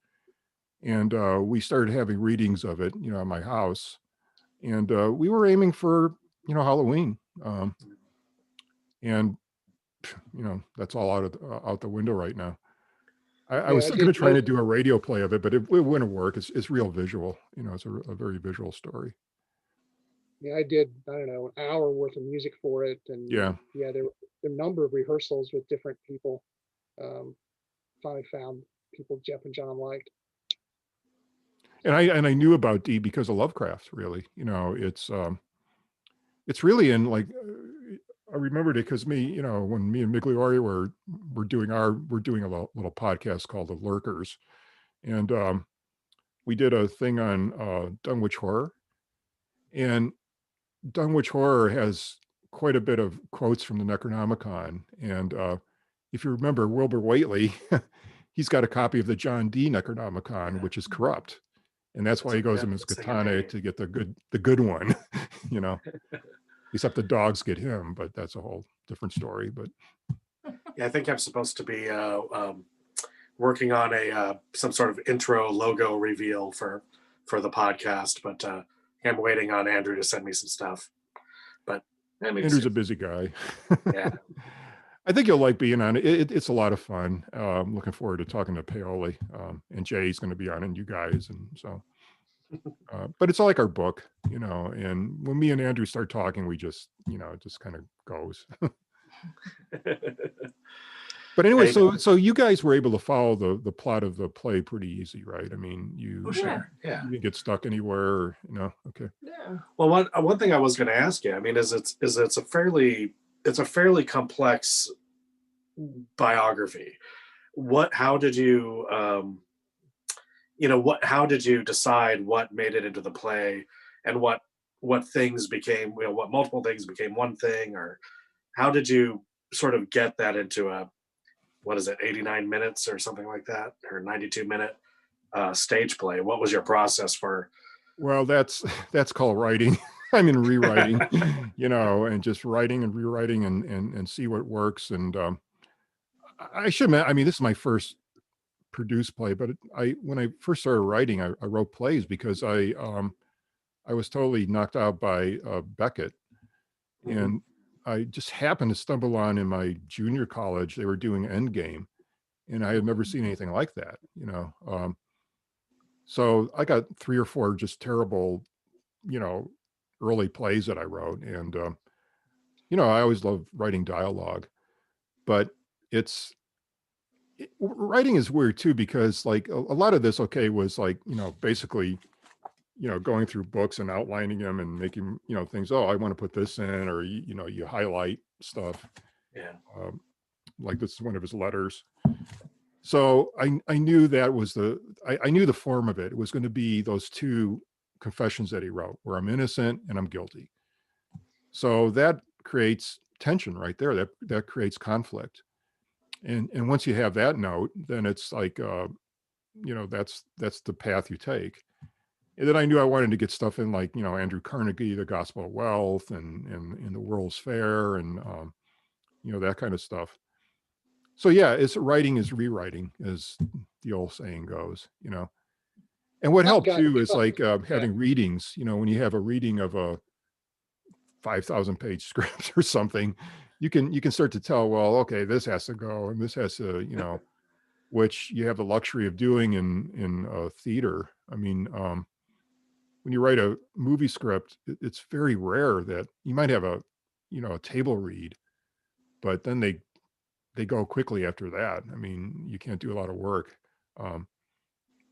and we started having readings of it, you know, at my house, and we were aiming for, you know, Halloween, and you know, that's all out the window right now. I was thinking of trying to do a radio play of it, but it wouldn't work. It's real visual, you know, it's a very visual story. Yeah, I did, I don't know, an hour worth of music for it. And yeah, there were a number of rehearsals with different people. Finally found people Jeff and John liked. And I knew about D because of Lovecraft, really. You know, it's really in like, I remembered it because me, you know, when me and Migliori were doing a little podcast called The Lurkers, and we did a thing on Dunwich Horror, and Dunwich Horror has quite a bit of quotes from the Necronomicon, and if you remember Wilbur Whately, he's got a copy of the John Dee Necronomicon, which is corrupt, and that's why he goes to Miskatonic to get the good one, you know. Except the dogs get him, but that's a whole different story. But yeah, I think I'm supposed to be working on some sort of intro logo reveal for the podcast, but I'm waiting on Andrew to send me some stuff. But Andrew's a busy guy. Yeah. I think you'll like being on it. It's a lot of fun. I'm looking forward to talking to Paoli, and Jay's going to be on, and you guys, and so. But it's all like our book, you know. And when me and Andrew start talking, we just, you know, it just kind of goes. But anyway, so you guys were able to follow the plot of the play pretty easy, right? I mean, you you didn't get stuck anywhere, or, you know. Okay. Yeah. Well, one thing I was going to ask you, I mean, it's a fairly complex biography. How did you how did you decide what made it into the play, and what things became, you know, what multiple things became one thing, or how did you sort of get that into a, what is it, 89 minutes or something like that, or 92-minute stage play? What was your process for? Well, that's called writing. I mean, rewriting, you know, and just writing and rewriting and see what works. And I should admit, I mean, this is my first produced play, but when I first started writing, I wrote plays because I was totally knocked out by Beckett, and I just happened to stumble on, in my junior college, they were doing Endgame, and I had never seen anything like that, you know. So I got 3 or 4 just terrible, you know, early plays that I wrote, and you know, I always loved writing dialogue, but writing is weird too, because like a lot of this, okay, was like, you know, basically, you know, going through books and outlining them and making, you know, things, oh, I want to put this in, or, you know, you highlight stuff. Yeah. Like this is one of his letters. So I knew that was I knew the form of it. It was going to be those 2 confessions that he wrote, where I'm innocent and I'm guilty. So that creates tension right there. That creates conflict. And once you have that note, then it's like, that's the path you take. And then I knew I wanted to get stuff in like, Andrew Carnegie, The Gospel of Wealth, and the World's Fair, and that kind of stuff. So yeah, it's writing is rewriting, as the old saying goes, And what helped too is like having readings, when you have a reading of a 5,000 page script or something, you can start to tell, well, okay, this has to go, and this has to, which you have the luxury of doing in theater. I mean, when you write a movie script, it's very rare that you might have a table read, but then they go quickly after that. I mean, you can't do a lot of work.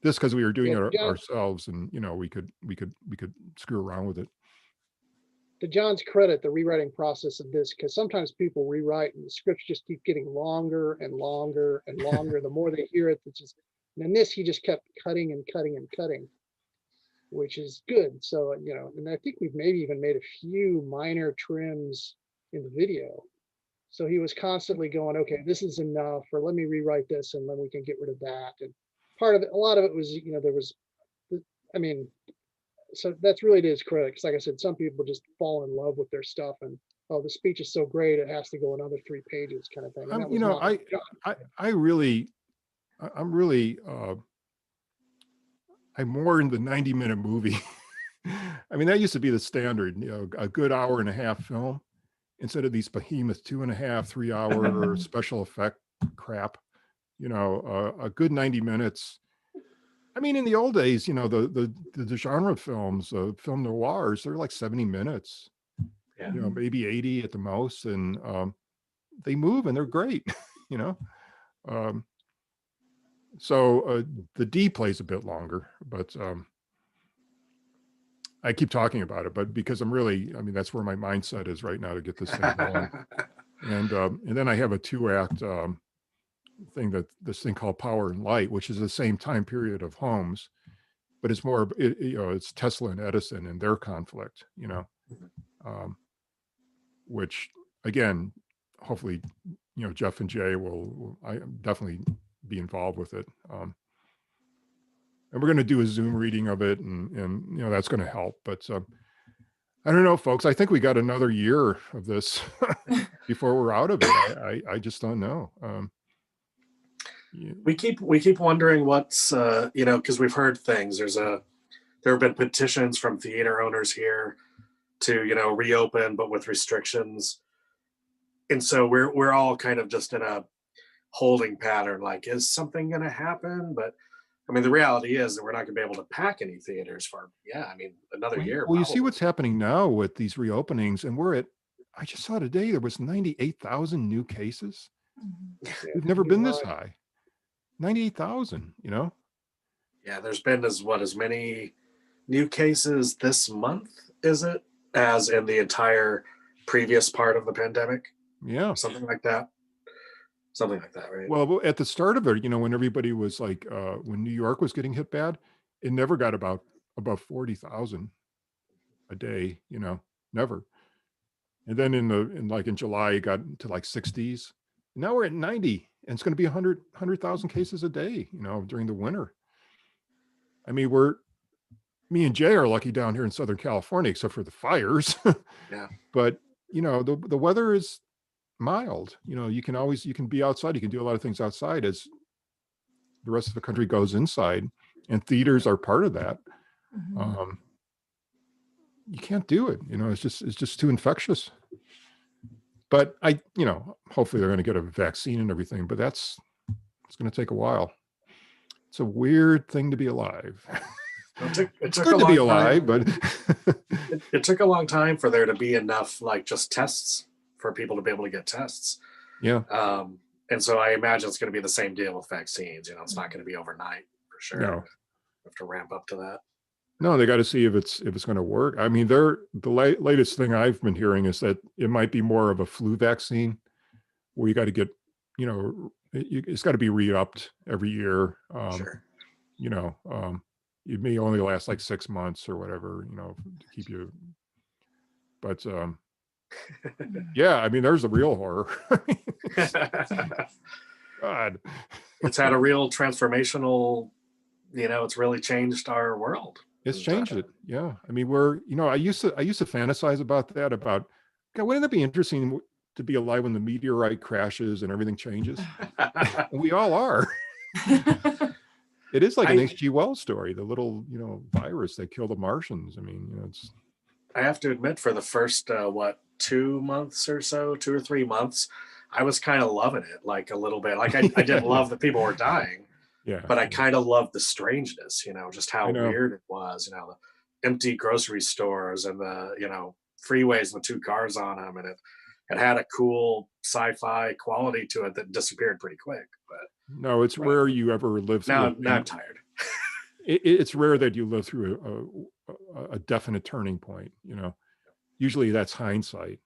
This because we were doing it ourselves, and we could screw around with it. To John's credit, the rewriting process of this, because sometimes people rewrite and the scripts just keep getting longer and longer and longer. The more they hear it, it's just. And in this, he just kept cutting and cutting and cutting, which is good. So and I think we've maybe even made a few minor trims in the video. So he was constantly going, okay, this is enough, or let me rewrite this, and then we can get rid of that. And part of it, a lot of it was, there was, so that's really to his credit, because like I said, some people just fall in love with their stuff, and the speech is so great it has to go another 3 pages, kind of thing. I'm more in the 90-minute movie. I mean, that used to be the standard, a good hour and a half film, instead of these behemoth 2.5, 3 hour special effect crap. A good 90 minutes. I mean, in the old days, the genre films, film noirs, they're like 70 minutes, maybe 80 at the most. And they move and they're great, So the D plays a bit longer, but I keep talking about it, but because that's where my mindset is right now to get this thing going. And then I have a 2-act thing, this thing called Power and Light, which is the same time period of Holmes, but it's more, it's Tesla and Edison and their conflict, which again, hopefully, Jeff and Jay will I definitely be involved with it. And we're going to do a Zoom reading of it, and that's going to help. But I don't know, folks. I think we got another year of this before we're out of it. I just don't know. We keep wondering what's because we've heard things. There have been petitions from theater owners here to reopen, but with restrictions, and so we're all kind of just in a holding pattern. Like, is something going to happen? But I mean, the reality is that we're not going to be able to pack any theaters for another year. Well, you see what's happening now with these reopenings, and I just saw today there was 98,000 new cases. We've never been this high. 98,000, Yeah, there's been as many new cases this month, is it, as in the entire previous part of the pandemic? Yeah. Something like that, right? Well, at the start of it, when everybody was like, when New York was getting hit bad, it never got above 40,000 a day, never. And then in July, it got to like 60s. Now we're at 90. And it's going to be 100,000 cases a day, during the winter. I mean, me and Jay are lucky down here in Southern California, except for the fires. Yeah. But, the weather is mild. You can be outside. You can do a lot of things outside as the rest of the country goes inside. And theaters are part of that. Mm-hmm. You can't do it. It's just too infectious. But hopefully they're going to get a vaccine and everything, but it's going to take a while. It's a weird thing to be alive. It took good to be alive, but it took a long time for there to be enough, like, just tests for people to be able to get tests. Yeah. And so I imagine it's going to be the same deal with vaccines. It's not going to be overnight for sure. No. We have to ramp up to that. No, they got to see if it's going to work. I mean, the latest thing I've been hearing is that it might be more of a flu vaccine, where you got to get, it's got to be re-upped every year. Sure. It may only last like 6 months or whatever, to keep you. But Yeah, I mean, there's the real horror. God. It's had a real transformational, it's really changed our world. It's changed it. Yeah. I mean, I used to fantasize about that, about, God, wouldn't that be interesting to be alive when the meteorite crashes and everything changes? And we all are. It is like an H.G. Wells story, the little, virus that killed the Martians. I mean, I have to admit, for the first, 2 months or so, 2 or 3 months, I was kind of loving it, like a little bit. Like I didn't love that people were dying, yeah. but I kind of loved the strangeness, just how weird it was, the empty grocery stores and the, freeways with 2 cars on them. And it had a cool sci-fi quality to it that disappeared pretty quick. But no, it's rare you ever live through. Now I'm tired. It's rare that you live through a definite turning point. Usually that's hindsight,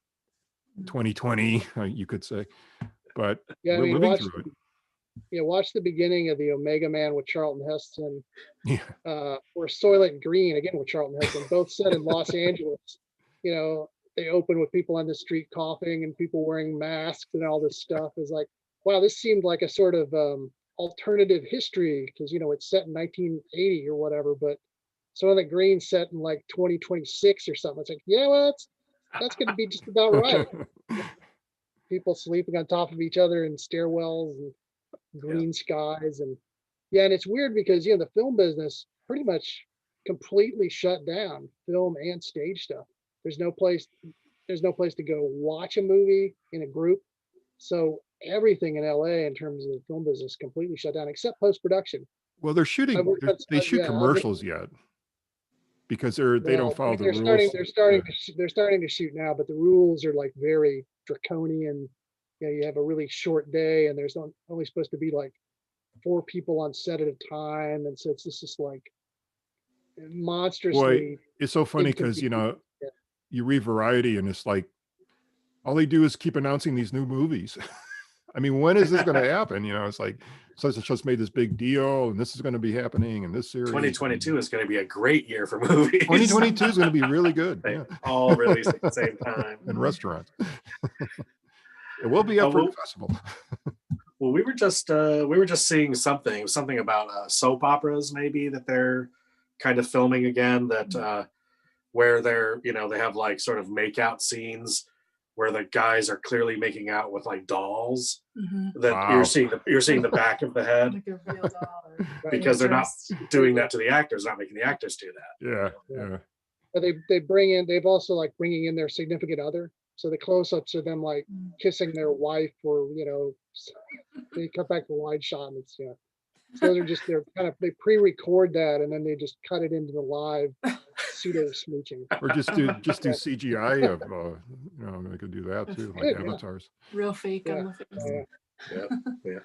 2020, you could say. But Yeah, we're living through it. Yeah, watch the beginning of the Omega Man with Charlton Heston, Yeah. or Soylent Green again with Charlton Heston, both set in Los Angeles. They open with people on the street coughing and people wearing masks and all this stuff. Is like, wow, this seemed like a sort of alternative history, because it's set in 1980 or whatever, but Soylent Green set in like 2026 or something. It's like, yeah, well, that's going to be just about right. People sleeping on top of each other in stairwells and green skies, and it's weird because the film business pretty much completely shut down, film and stage stuff. There's no place to go watch a movie in a group. So everything in LA in terms of the film business completely shut down except post-production. Well, they shoot commercials yet, because they don't follow the rules. They're starting to shoot now, but the rules are like very draconian. You have a really short day, and there's only supposed to be like 4 people on set at a time, and so it's just like monstrously. Boy, it's so funny because you read Variety, and it's like all they do is keep announcing these new movies. I mean, when is this going to happen? It's like, such and such made this big deal, and this is going to be happening in this series. 2022 is going to be a great year for movies. 2022 is going to be really good. They all release at the same time. And restaurants. It will be up for the festival. Well, we were just seeing something about soap operas, maybe, that they're kind of filming again, that where they're, they have like sort of make out scenes where the guys are clearly making out with like dolls, that Wow. you're seeing the back of the head, Like a real doll. because they're not doing that to the actors, not making the actors do that. Yeah. But they've also like bringing in their significant other. So the close-ups are them like kissing their wife, or they cut back the wide shot, and it's so they pre-record that, and then they just cut it into the live pseudo smooching. Or just do CGI of they could do that too, like avatars. Real fake on the face.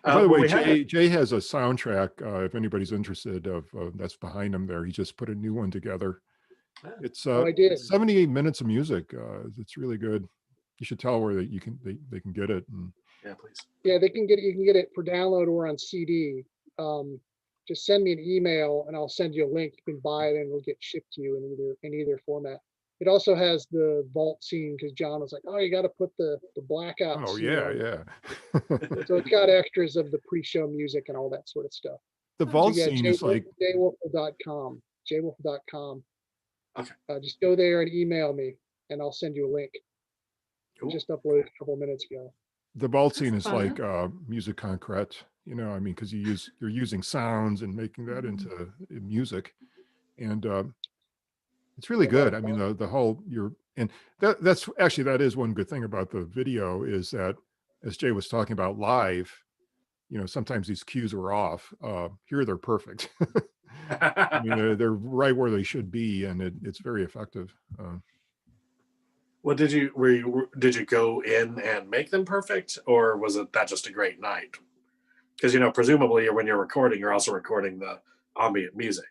By the way, Jay has a soundtrack, if anybody's interested, of that's behind him there. He just put a new one together. It's 78 minutes of music. It's really good. You should tell where they can get it. And please. Yeah, they can get it. You can get it for download or on CD. Just send me an email and I'll send you a link. You can buy it and it'll get shipped to you in either format. It also has the vault scene, because John was like, "Oh, you got to put the blackout." Oh scene yeah, on. yeah. So it's got extras of the pre-show music and all that sort of stuff. The vault scene is like jwolf.com. jwolf.com. Okay. Just go there and email me, and I'll send you a link. Cool. Just uploaded a couple minutes ago. the vault scene is like music concrete, you know, I mean, because you're using sounds and making that into music, and it's really good. I mean, the whole that's actually, that is one good thing about the video, is that, as Jay was talking about live, you know, sometimes these cues are off. Here they're perfect. I mean, they're right where they should be, and it's very effective. Well, did you go in and make them perfect, or was that just a great night? Because, you know, presumably when you're recording, you're also recording the ambient music.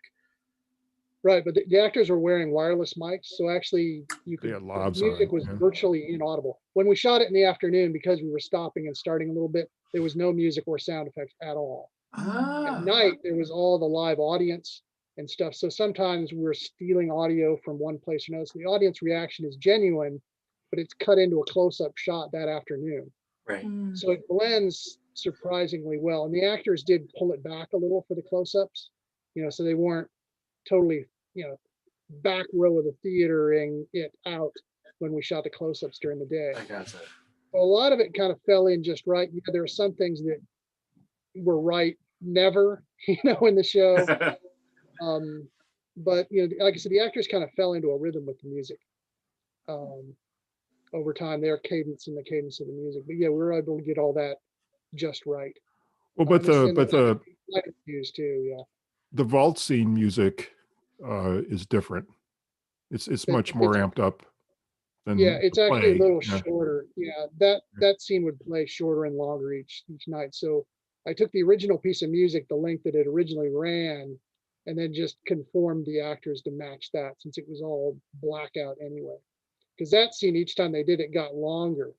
Right, but the actors were wearing wireless mics, so actually the music was virtually inaudible. When we shot it in the afternoon, because we were stopping and starting a little bit, there was no music or sound effects at all. At night, there was all the live audience, and stuff. So sometimes we're stealing audio from one place or another. So the audience reaction is genuine, but it's cut into a close-up shot that afternoon. Right. So it blends surprisingly well. And the actors did pull it back a little for the close-ups, so they weren't totally, back row of the theatering it out when we shot the close-ups during the day. I gotcha. A lot of it kind of fell in just right. There are some things that were right never, in the show. But like I said, the actors kind of fell into a rhythm with the music over time, their cadence and the cadence of the music. But yeah, we were able to get all that just right. Well, but the used too, yeah. The vault scene music is different. It's much more amped up than it's the actually play. a little shorter. Yeah, that scene would play shorter and longer each night. So I took the original piece of music, the length that it originally ran, and then just conformed the actors to match that, since it was all blackout anyway. Because that scene, each time they did it, got longer.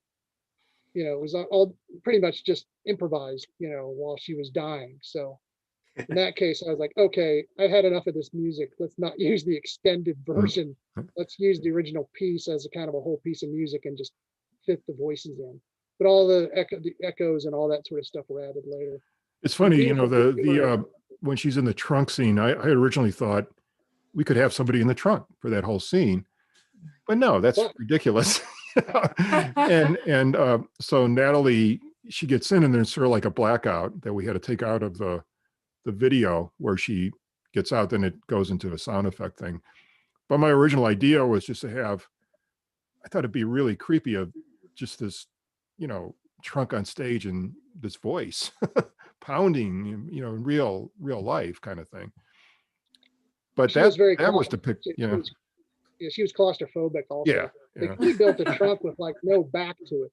It was all pretty much just improvised, while she was dying. So in that case, I was like, okay, I've had enough of this music. Let's not use the extended version. Let's use the original piece as a kind of a whole piece of music and just fit the voices in. But all the echoes and all that sort of stuff were added later. It's funny, the when she's in the trunk scene, I had originally thought we could have somebody in the trunk for that whole scene, but no, that's ridiculous. and so Natalie, she gets in, and there's sort of like a blackout that we had to take out of the video where she gets out, then it goes into a sound effect thing. But my original idea was just to have, I thought it'd be really creepy of just this, trunk on stage and this voice pounding, in real life kind of thing. But that was depicted, she was claustrophobic also. Yeah. They built a trunk with like no back to it.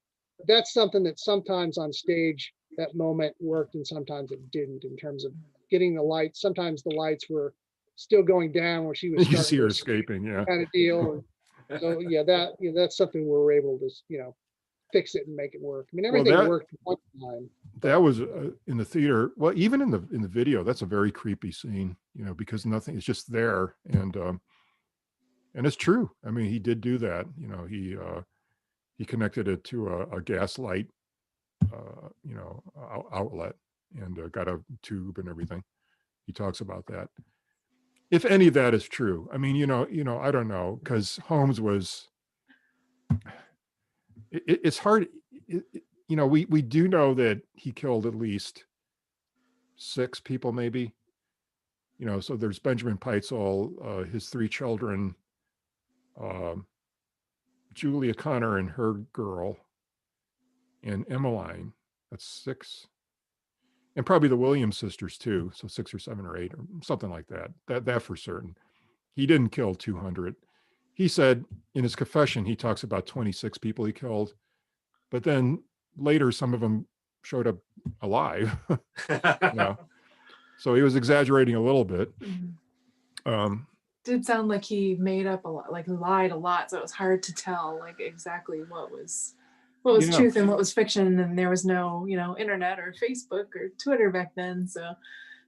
That's something that sometimes on stage that moment worked and sometimes it didn't, in terms of getting the lights. Sometimes the lights were still going down where she was. You see her escaping, kind of deal. And so that's something we were able to fix it and make it work. I mean, everything worked one time. That was in the theater. Well, even in the video, that's a very creepy scene, because nothing is just there, and it's true. I mean, he did do that. He connected it to a gas light, outlet, and got a tube and everything. He talks about that. If any of that is true, I mean, I don't know, because Holmes was. It's hard. We do know that he killed at least 6 people, maybe. So there's Benjamin Peitzel, his 3 children, Julia Connor and her girl, and Emmeline. That's 6, and probably the Williams sisters too. So 6 or 7 or 8 or something like that. That for certain. He didn't kill 200. He said in his confession, he talks about 26 people he killed, but then later some of them showed up alive. So he was exaggerating a little bit. Did sound like he made up a lot, like lied a lot, so it was hard to tell like exactly what was truth and what was fiction, and there was no internet or Facebook or Twitter back then, so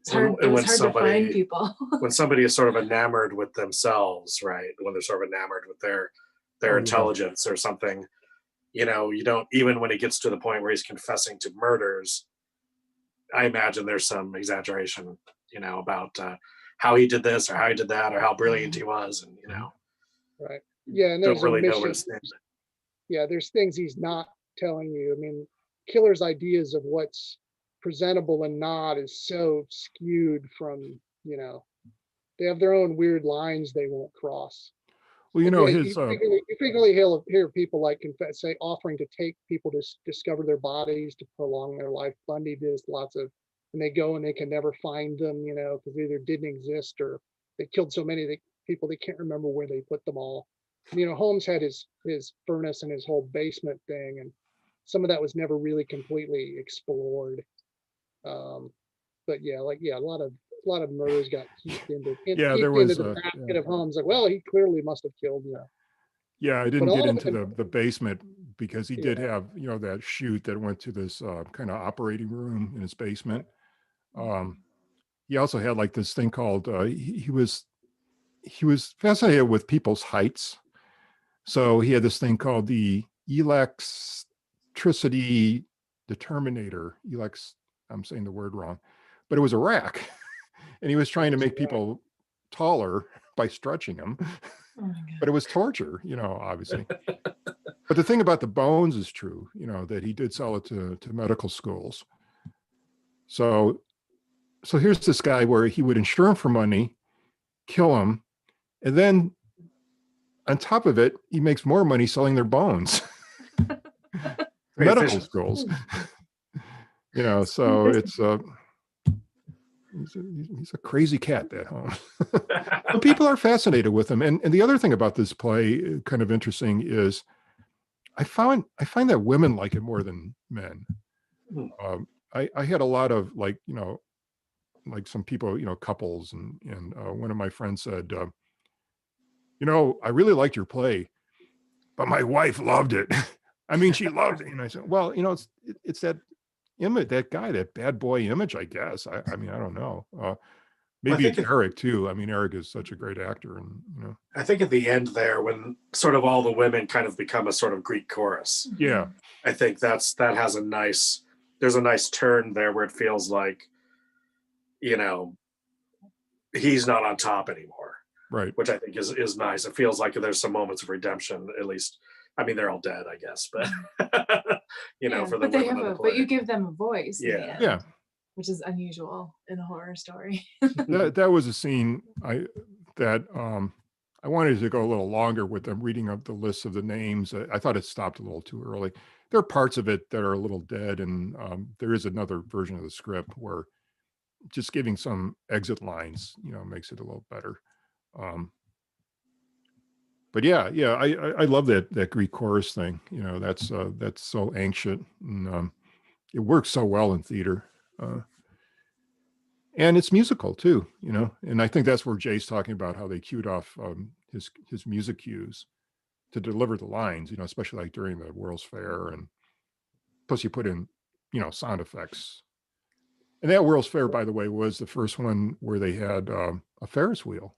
it was hard to find people. When somebody is sort of enamored with themselves, right? When they're sort of enamored with their intelligence or something, you don't, even when it gets to the point where he's confessing to murders, I imagine there's some exaggeration, about how he did this or how he did that or how brilliant he was, and Right. Yeah, and there's don't really know what his name is. Yeah, there's things he's not telling you. I mean, Killer's ideas of what's presentable and not is so skewed from, they have their own weird lines they won't cross. Well, you frequently hear people like offering to take people to discover their bodies to prolong their life. Bundy does and they go and they can never find them, because they either didn't exist or they killed so many people they can't remember where they put them all. Holmes had his furnace and his whole basement thing, and some of that was never really completely explored. But a lot of murders got heaped into the basket of Holmes. Like, well, he clearly must have killed. Yeah, I didn't get into the basement because he did have that chute that went to this kind of operating room in his basement. he also had like this thing called he was fascinated with people's heights. So he had this thing called the electricity determinator. I'm saying the word wrong, but it was a rack, and he was trying to make people taller by stretching them. Oh But it was torture, obviously. But the thing about the bones is true, that he did sell it to medical schools. So here's this guy where he would insure him for money, kill him, and then on top of it, he makes more money selling their bones. Medical schools. So it's he's a crazy cat, that Holmes. But people are fascinated with him. And the other thing about this play, kind of interesting, is I find that women like it more than men. I had a lot of like some people, couples, and one of my friends said, I really liked your play, but my wife loved it. I mean, she loved it. And I said, well, it's that image, that guy, that bad boy image, I guess. I mean, I don't know. Maybe it's Eric too. I mean, Eric is such a great actor, and I think at the end there, when sort of all the women kind of become a sort of Greek chorus. Yeah. I think there's a nice turn there where it feels like, he's not on top anymore. Right. Which I think is nice. It feels like there's some moments of redemption, at least. I mean, they're all dead, I guess, but for the women. But you give them a voice. Yeah. Yeah. Which is unusual in a horror story. that was a scene I wanted to go a little longer with them reading up the list of the names. I thought it stopped a little too early. There are parts of it that are a little dead, and there is another version of the script where just giving some exit lines, makes it a little better. But yeah, I love that Greek chorus thing. That's so ancient, and it works so well in theater. And it's musical too, and I think that's where Jay's talking about how they cued off his music cues to deliver the lines, especially like during the World's Fair, and plus you put in, sound effects. And that World's Fair, by the way, was the first one where they had a Ferris wheel.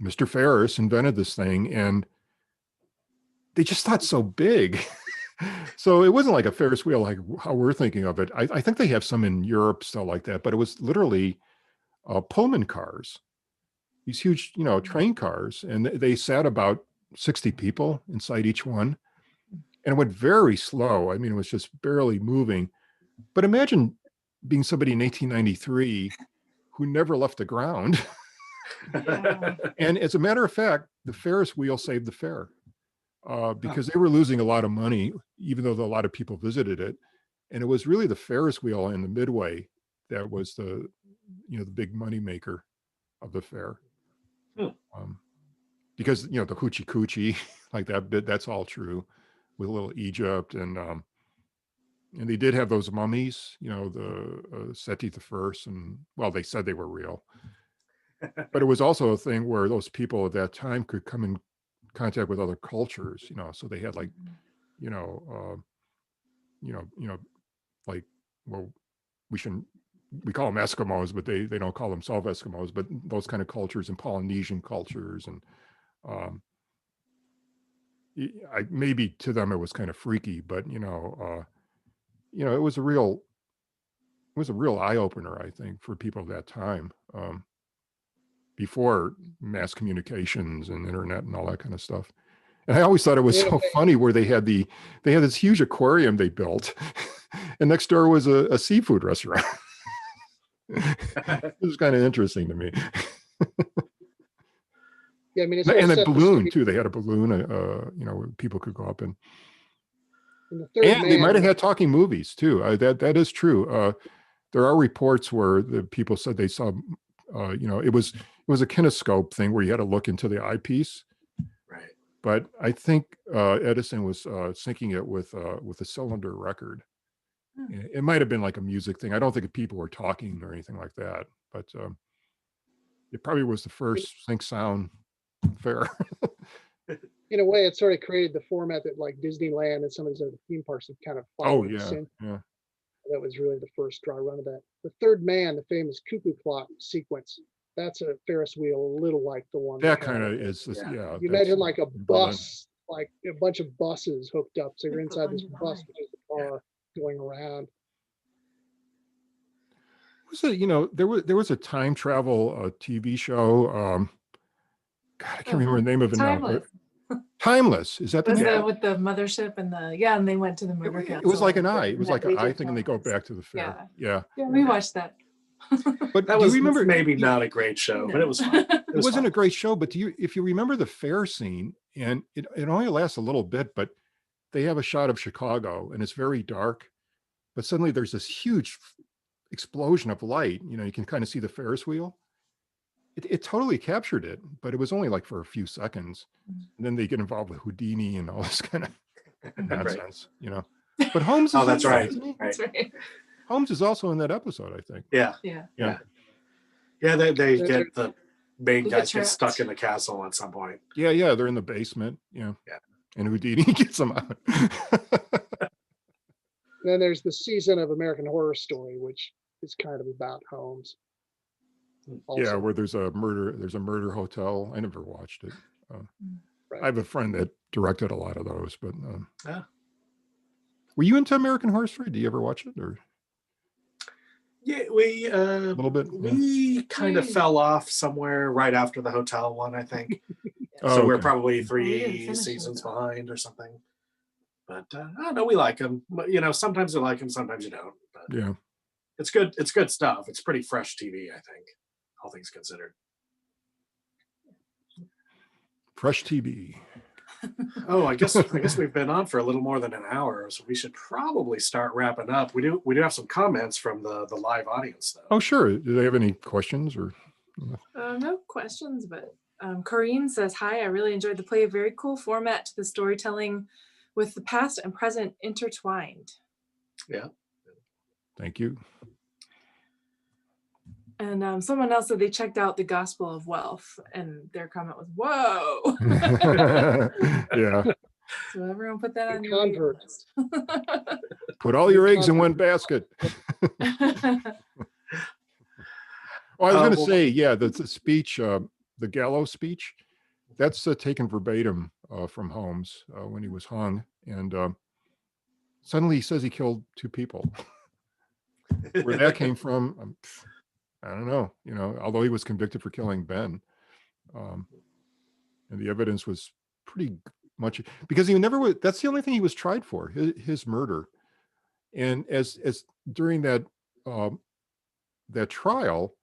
Mr. Ferris invented this thing, and they just thought so big. So it wasn't like a Ferris wheel like how we're thinking of it. I think they have some in Europe still like that, but it was literally Pullman cars, these huge, train cars, and they sat about 60 people inside each one, and it went very slow. I mean, it was just barely moving. But imagine being somebody in 1893 who never left the ground. Yeah. And as a matter of fact, the Ferris wheel saved the fair. Because they were losing a lot of money, even though a lot of people visited it. And it was really the Ferris wheel in the Midway that was the big money maker of the fair. Because, the hoochie coochie, like that bit, that's all true, with a little Egypt. And they did have those mummies, the Seti the First, and well, they said they were real. But it was also a thing where those people at that time could come in contact with other cultures, so they had like, like, well, we call them Eskimos, but they don't call themselves Eskimos, but those kind of cultures, and Polynesian cultures, and maybe to them it was kind of freaky, but it was a real eye opener, I think, for people at that time. Before mass communications and internet and all that kind of stuff. And I always thought it was so funny where they had this huge aquarium they built, and next door was a seafood restaurant. It was kind of interesting to me. Yeah, I mean, it's and a balloon too. They had a balloon, where people could go up and they might have had talking movies too. That is true. There are reports where the people said they saw, it was a kinescope thing where you had to look into the eyepiece. Right. But I think Edison was syncing it with a cylinder record. It might have been like a music thing. I don't think people were talking or anything like that, but it probably was the first sync sound fair. In a way, it sort of created the format that like Disneyland and some of these other theme parks have kind of followed. Oh yeah. That was really the first dry run of that. The Third Man, the famous cuckoo clock sequence, that's a Ferris wheel a little like the one. That kind of is, Yeah. yeah. You that's imagine like a Berlin. bus, like a bunch of buses hooked up. So you're Like the inside this one you bus, like. which is the car going around. Was it, you know, there was a time travel TV show. God, I can't remember the name of it now. Timeless. Timeless. Is that the Was name? the with the mothership and and they went to the murder It castle. was like an and eye. It was that like an they eye did thing, and they go Timeless. back to the fair. Yeah. Yeah, we watched that. But That do was you remember? maybe not a great show, but it was fun. It wasn't fun. a great show, but if you remember the fair scene, and it only lasts a little bit, but they have a shot of Chicago, and it's very dark, but suddenly there's this huge explosion of light. You know, you can kind of see the Ferris wheel. It totally captured it, but it was only like for a few seconds. And then they get involved with Houdini and all this kind of nonsense, you know. But Holmes is Oh, that's in that, right. isn't he? That's right. Holmes is also in that episode, I think. Yeah. Yeah. Yeah, they get the main They guys get get stuck trapped. in the castle at some point. Yeah, they're in the basement. Yeah. Yeah. And Houdini gets them out. Then there's the season of American Horror Story, which is kind of about Holmes. Yeah, where there's a murder hotel. I never watched it. Right. I have a friend that directed a lot of those, but Yeah. were you into American Horror Story? Do you ever watch it, or Yeah, we a little bit? we kind of fell off somewhere right after the hotel one, I think. Oh, So we're okay. probably We didn't 3 finish seasons it. behind or something. But I don't know, we like them. But you know, sometimes you like them, sometimes you don't. But Yeah. it's good. It's good stuff. It's pretty fresh TV, I think, all things considered. Fresh TV. Oh, I guess we've been on for a little more than an hour, so we should probably start wrapping up. We do have some comments from the live audience though. Oh, sure. Do they have any questions or? No questions, but Corrine says, hi, I really enjoyed the play. A very cool format to the storytelling with the past and present intertwined. Yeah. Thank you. And someone else said they checked out the Gospel of Wealth, and their comment was, whoa. Yeah. So everyone put that on your Convert. list. Put all your eggs in one basket. Oh, I was going to say, yeah, the speech, the gallows speech, that's taken verbatim from Holmes when he was hung. And suddenly he says he killed 2 people. Where that came from, I don't know, you know, although he was convicted for killing Ben. And the evidence was pretty much, because he never, that's the only thing he was tried for, his murder. And as during that trial,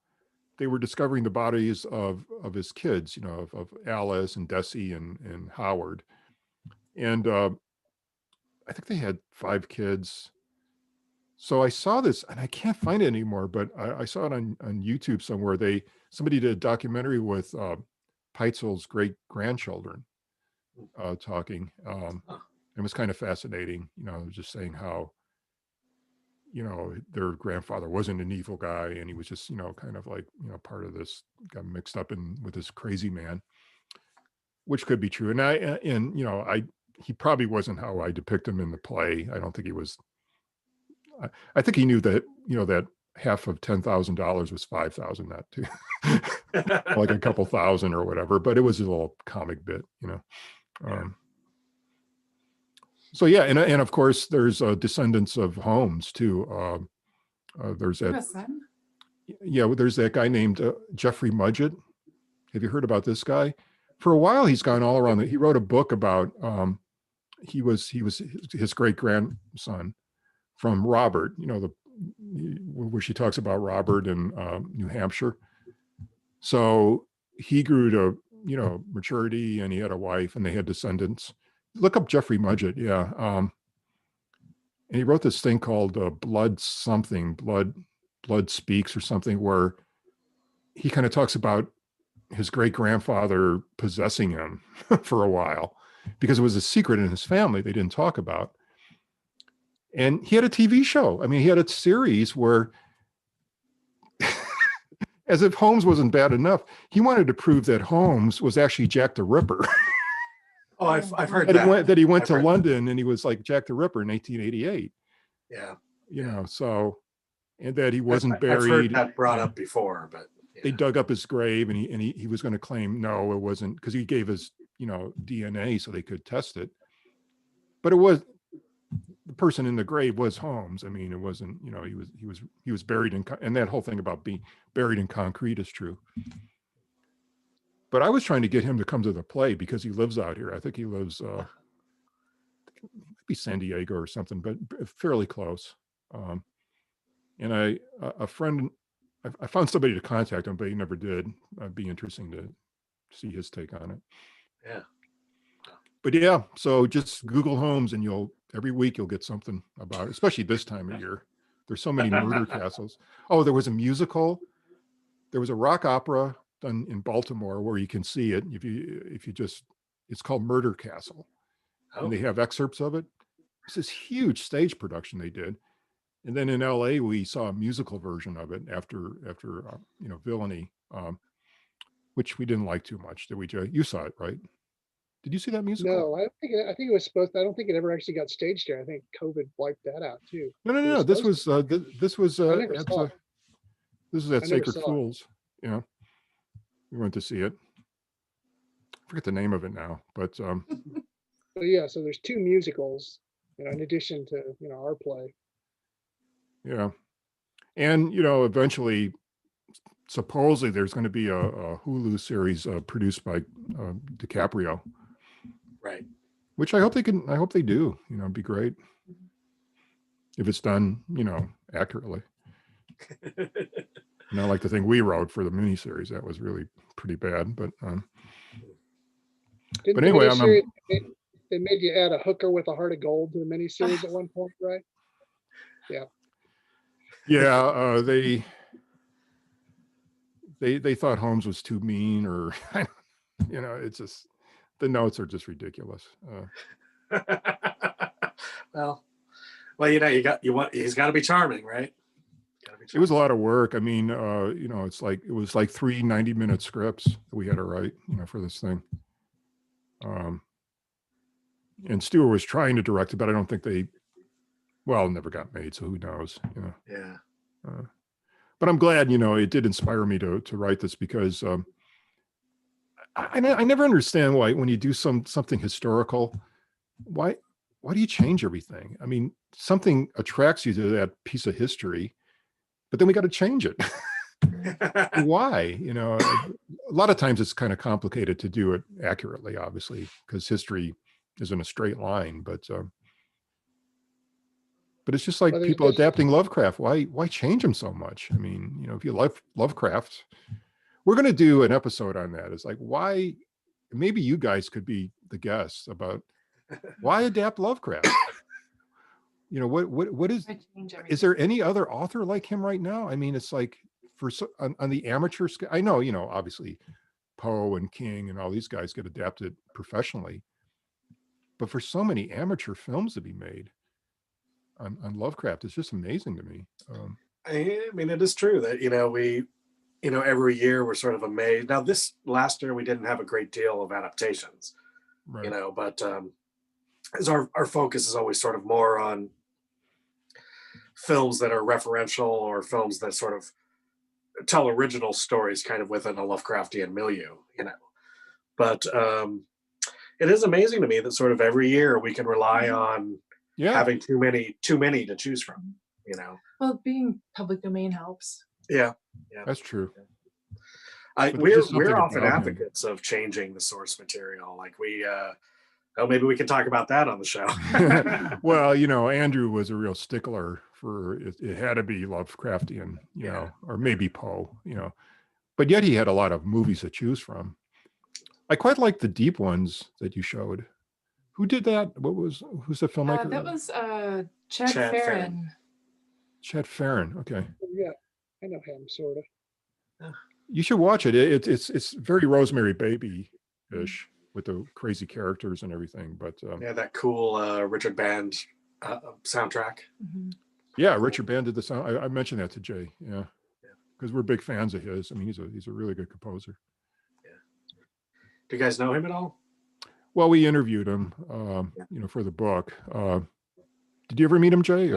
they were discovering the bodies of his kids, you know, of Alice and Desi and Howard. And I think they had 5 kids. So I saw this, and I can't find it anymore, but I saw it on YouTube somewhere. Somebody did a documentary with Peitzel's great-grandchildren talking. It was kind of fascinating, you know, just saying how, you know, their grandfather wasn't an evil guy, and he was just, you know, kind of like, you know, part of this, got mixed up with this crazy man, which could be true. And you know, he probably wasn't how I depict him in the play. I don't think he was. I think he knew that, you know, that half of $10,000 was 5,000, not two, like a couple thousand or whatever. But it was a little comic bit, you know. So yeah, and of course there's descendants of Holmes too. There's that. Yeah, there's that guy named Jeffrey Mudgett. Have you heard about this guy? For a while, he's gone all around. He wrote a book about. He was his great grandson from Robert. You know, where she talks about Robert in New Hampshire. So he grew to, you know, maturity, and he had a wife, and they had descendants. Look up Jeffrey Mudgett, yeah. And he wrote this thing called Blood Speaks or something, where he kind of talks about his great-grandfather possessing him for a while, because it was a secret in his family they didn't talk about. And he had a TV show. I mean, he had a series where, as if Holmes wasn't bad enough, he wanted to prove that Holmes was actually Jack the Ripper. Oh, I've heard that. That he went to London and he was like Jack the Ripper in 1888. Yeah. you know, so, and that he wasn't I've heard buried. that brought up before, but They dug up his grave, and he was going to claim, no, it wasn't, because he gave his, you know, DNA so they could test it. But it was, the person in the grave was Holmes. I mean, it wasn't, you know, he was buried in, and that whole thing about being buried in concrete is true. But I was trying to get him to come to the play because he lives out here. I think he lives, maybe San Diego or something, but fairly close. And a friend, I found somebody to contact him, but he never did. It'd be interesting to see his take on it. Yeah. But yeah, so just Google Holmes, and every week you'll get something about it, especially this time of year. There's so many murder castles. Oh, there was a musical. There was a rock opera done in Baltimore where you can see it. If you just, it's called Murder Castle. Oh. And they have excerpts of it. It's this huge stage production they did. And then in LA, we saw a musical version of it after you know, Villainy, which we didn't like too much. Did we, Jay? You saw it, right? Did you see that musical? No, I think it was supposed to, I don't think it ever actually got staged here. I think COVID wiped that out too. No. This was this was I never saw it. this was at I never Sacred saw it. Fools. You know, we went to see it. I forget the name of it now, but But yeah, so there's 2 musicals, you know, in addition to, you know, our play. yeah, and you know, eventually, supposedly there's going to be a Hulu series produced by DiCaprio, Right. which I hope they can. I hope they do. You know, it'd be great if it's done, you know, accurately. Not like the thing we wrote for the miniseries. That was really pretty bad. But Didn't But the anyway, miniseries, they made you add a hooker with a heart of gold to the miniseries at one point, right? yeah, they thought Holmes was too mean, or you know, it's just, the notes are just ridiculous. well, you know, he's got to be charming, right? It was a lot of work. I mean, you know, it was like 3 90-minute scripts that we had to write, you know, for this thing. And Stewart was trying to direct it, but I don't think it never got made. So who knows, you know? Yeah. But I'm glad, you know, it did inspire me to write this, because I never understand why, when you do something historical, why do you change everything? I mean, something attracts you to that piece of history, but then we got to change it. Why? You know, a lot of times it's kind of complicated to do it accurately, obviously, because history isn't a straight line. But it's just like people adapting Lovecraft. Why change him so much? I mean, you know, if you love Lovecraft, we're going to do an episode on that. It's like, why? Maybe you guys could be the guests about why adapt Lovecraft. You know, what is there any other author like him right now? I mean, it's like, on the amateur scale, I know, you know, obviously Poe and King and all these guys get adapted professionally, but for so many amateur films to be made on Lovecraft, it's just amazing to me. I mean, it is true that, you know, every year we're sort of amazed. Now, this last year we didn't have a great deal of adaptations, Right. you know, but as our focus is always sort of more on films that are referential, or films that sort of tell original stories kind of within a Lovecraftian milieu, you know. But it is amazing to me that sort of every year we can rely on having too many to choose from, you know. Well, being public domain helps. Yeah. That's true. We're often advocates of changing the source material. Like maybe we can talk about that on the show. Well, you know, Andrew was a real stickler for it had to be Lovecraftian, you know, or maybe Poe, you know, but yet he had a lot of movies to choose from. I quite like the deep ones that you showed. Who did that? Who's the filmmaker? That was Chad Farron. Chad Farron. Okay. Yeah, I know him sort of. You should watch it. It's very Rosemary Baby-ish with the crazy characters and everything. But that cool Richard Band soundtrack. Mm-hmm. Yeah, Richard Band did the sound. I mentioned that to Jay. Yeah, because we're big fans of his. I mean, he's a really good composer. Yeah. Do you guys know him at all? Well, we interviewed him, you know, for the book. Did you ever meet him, Jay?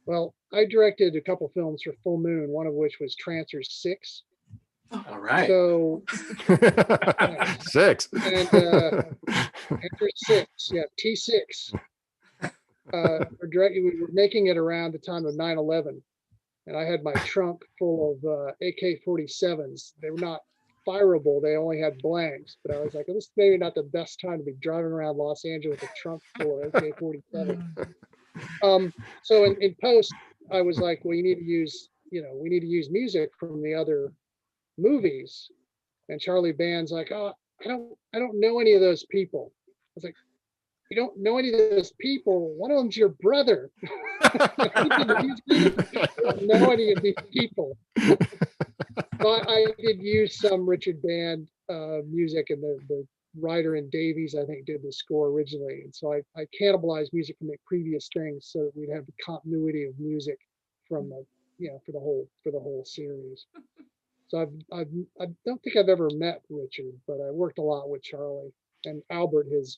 Well, I directed a couple films for Full Moon, one of which was Trancers 6. All right. So 6. and Trancers 6, yeah, T6. We were making it around the time of 9/11, and I had my trunk full of AK-47s. They were not fireable; they only had blanks. But I was like, this is maybe not the best time to be driving around Los Angeles with a trunk full of AK-47. So in post, I was like, well, we need to use music from the other movies. And Charlie Band's like, oh, I don't know any of those people. I was like, you don't know any of those people? One of them's your brother. I don't know any of these people. But I did use some Richard Band music, and the writer in Davies, I think, did the score originally. And so I cannibalized music from the previous things so that we'd have the continuity of music from for the whole series. So I don't think I've ever met Richard, but I worked a lot with Charlie and Albert, his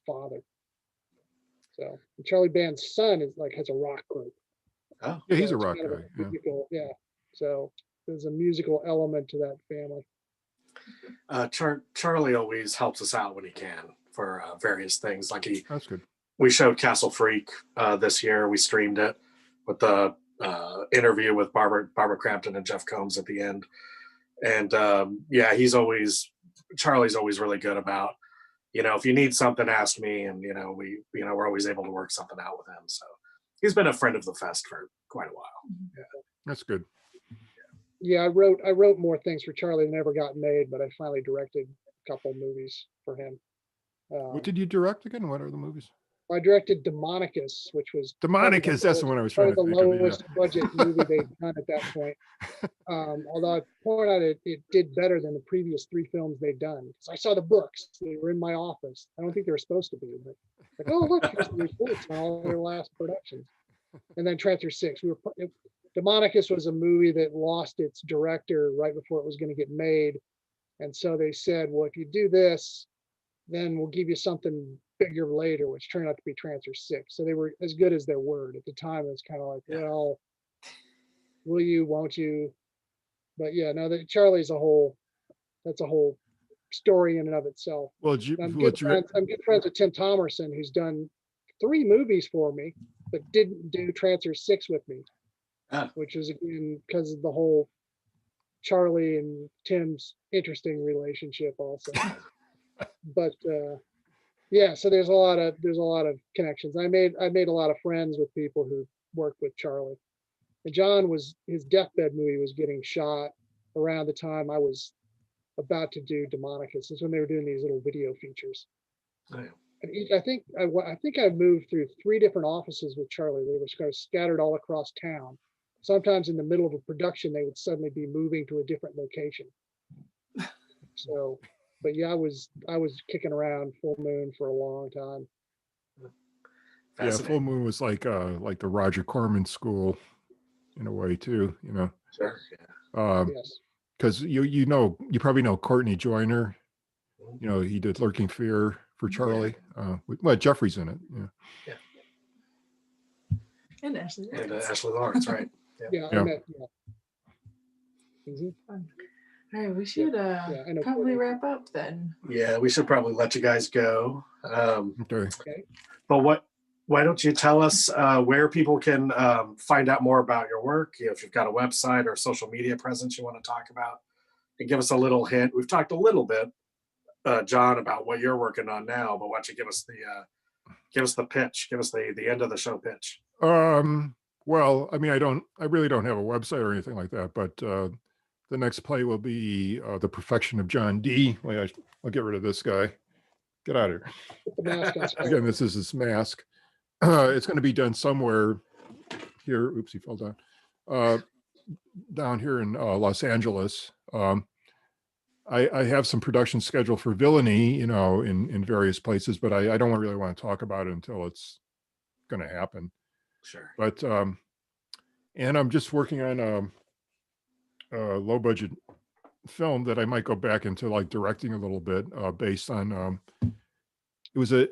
father. So Charlie Band's son has a rock group. Oh, yeah, he's So a it's rock kind of guy. a Yeah. musical, yeah. So there's a musical element to that family. Charlie always helps us out when he can for various things. Like That's good. we showed Castle Freak this year. We streamed it with the interview with Barbara Crampton and Jeff Combs at the end. And yeah, Charlie's always really good about, if you need something, ask me. And, we're always able to work something out with him. So he's been a friend of the fest for quite a while. Yeah. That's good. Yeah, I wrote more things for Charlie that never got made, but I finally directed a couple movies for him. What did you direct again? What are the movies? I directed Demonicus, which was Demonicus. That's the one I was trying to think the of. lowest budget movie they'd done at that point. Although I point out it did better than the previous 3 films they'd done. So I saw the books; they were in my office. I don't think they were supposed to be, but like, oh look, here's the reports on all their last productions. And then Trancer 6. Demonicus was a movie that lost its director right before it was going to get made, and so they said, well, if you do this, then we'll give you something bigger later, which turned out to be Trancer 6. So they were as good as their word. At the time, it was kind of like, well, will you, won't you? But yeah, no, Charlie's that's a whole story in and of itself. Well, I'm good friends with Tim Thomerson, who's done 3 movies for me, but didn't do Trancer 6 with me, which is again because of the whole Charlie and Tim's interesting relationship also. But yeah, so there's a lot of connections. I made a lot of friends with people who worked with Charlie. And John his deathbed movie was getting shot around the time I was about to do Demonicus. That's when they were doing these little video features. Oh, yeah. And I think I moved through 3 different offices with Charlie. They were kind of scattered all across town. Sometimes in the middle of a production, they would suddenly be moving to a different location. So, but yeah, I was kicking around Full Moon for a long time. Yeah, Full Moon was like the Roger Corman school in a way too, Sure. Yeah. Yes. Because you probably know Courtney Joyner. He did Lurking Fear for Charlie. Well, Jeffrey's in it. Yeah. And Ashley. And Ashley Lawrence, right? Yeah. I met. Yeah. Fun. All right, we should probably wrap up then. Yeah, we should probably let you guys go. Okay. But why don't you tell us where people can find out more about your work? If you've got a website or social media presence you want to talk about, and give us a little hint. We've talked a little bit, John, about what you're working on now, but why don't you give us the pitch? Give us the end of the show pitch. Well, I mean, I really don't have a website or anything like that, but the next play will be The Perfection of John D. Wait, I'll get rid of this guy. Get out of here. Again, this is his mask. It's going to be done somewhere here. Oops, he fell down. Down here in Los Angeles. I have some production scheduled for Villainy, in various places, but I don't really want to talk about it until it's going to happen. Sure. But and I'm just working on a low budget film that I might go back into like directing a little bit, based on it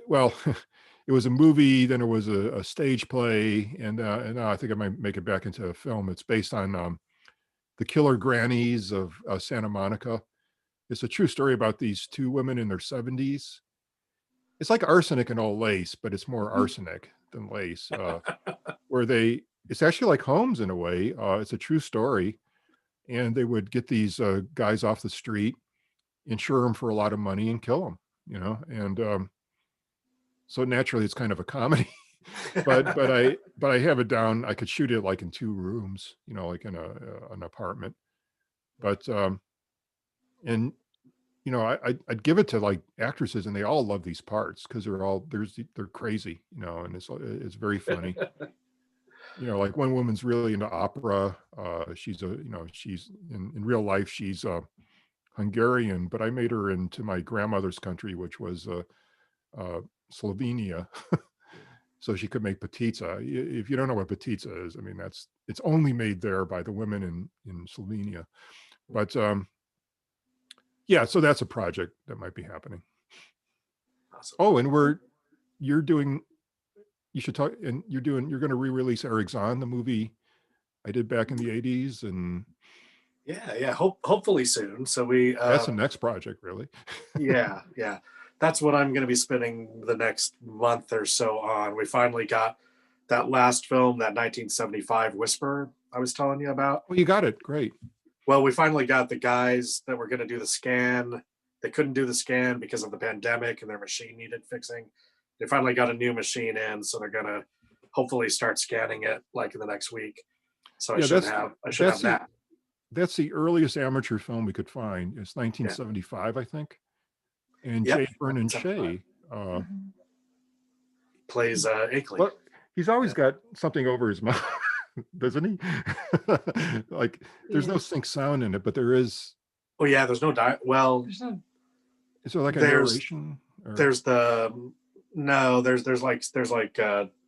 it was a movie, then it was a stage play, and now I think I might make it back into a film. It's based on the Killer Grannies of Santa Monica. It's a true story about these two women in their 70s. It's like arsenic and old lace, but it's more arsenic than lace. Where it's actually like Holmes in a way. It's a true story, and they would get these guys off the street, insure them for a lot of money, and kill them. And so naturally, it's kind of a comedy. but I have it down. I could shoot it like in 2 rooms, like in an apartment. But and I'd give it to like actresses, and they all love these parts because they're crazy, and it's very funny. Like one woman's really into opera. She's in real life, she's Hungarian, but I made her into my grandmother's country, which was Slovenia. So she could make pizza. If you don't know what pizza is, I mean, it's only made there by the women in Slovenia. But yeah, so that's a project that might be happening. Awesome. Oh, and you're going to re-release Eric Zahn, the movie I did back in the 80s, and yeah, hopefully soon. So that's the next project, really. yeah. That's what I'm going to be spending the next month or so on. We finally got that last film, that 1975 Whisper I was telling you about. Oh, you got it. Great. Well, we finally got the guys that were going to do the scan. They couldn't do the scan because of the pandemic and their machine needed fixing. They finally got a new machine in, so they're going to hopefully start scanning it like in the next week. So I should have that. That's the earliest amateur film we could find. It's 1975, I think. And J. Vernon Shea plays Akeley. Well, he's always got something over his mouth, doesn't he? Like there's no sync sound in it, but there is. Oh yeah, there's no well. Is there like a narration? There's like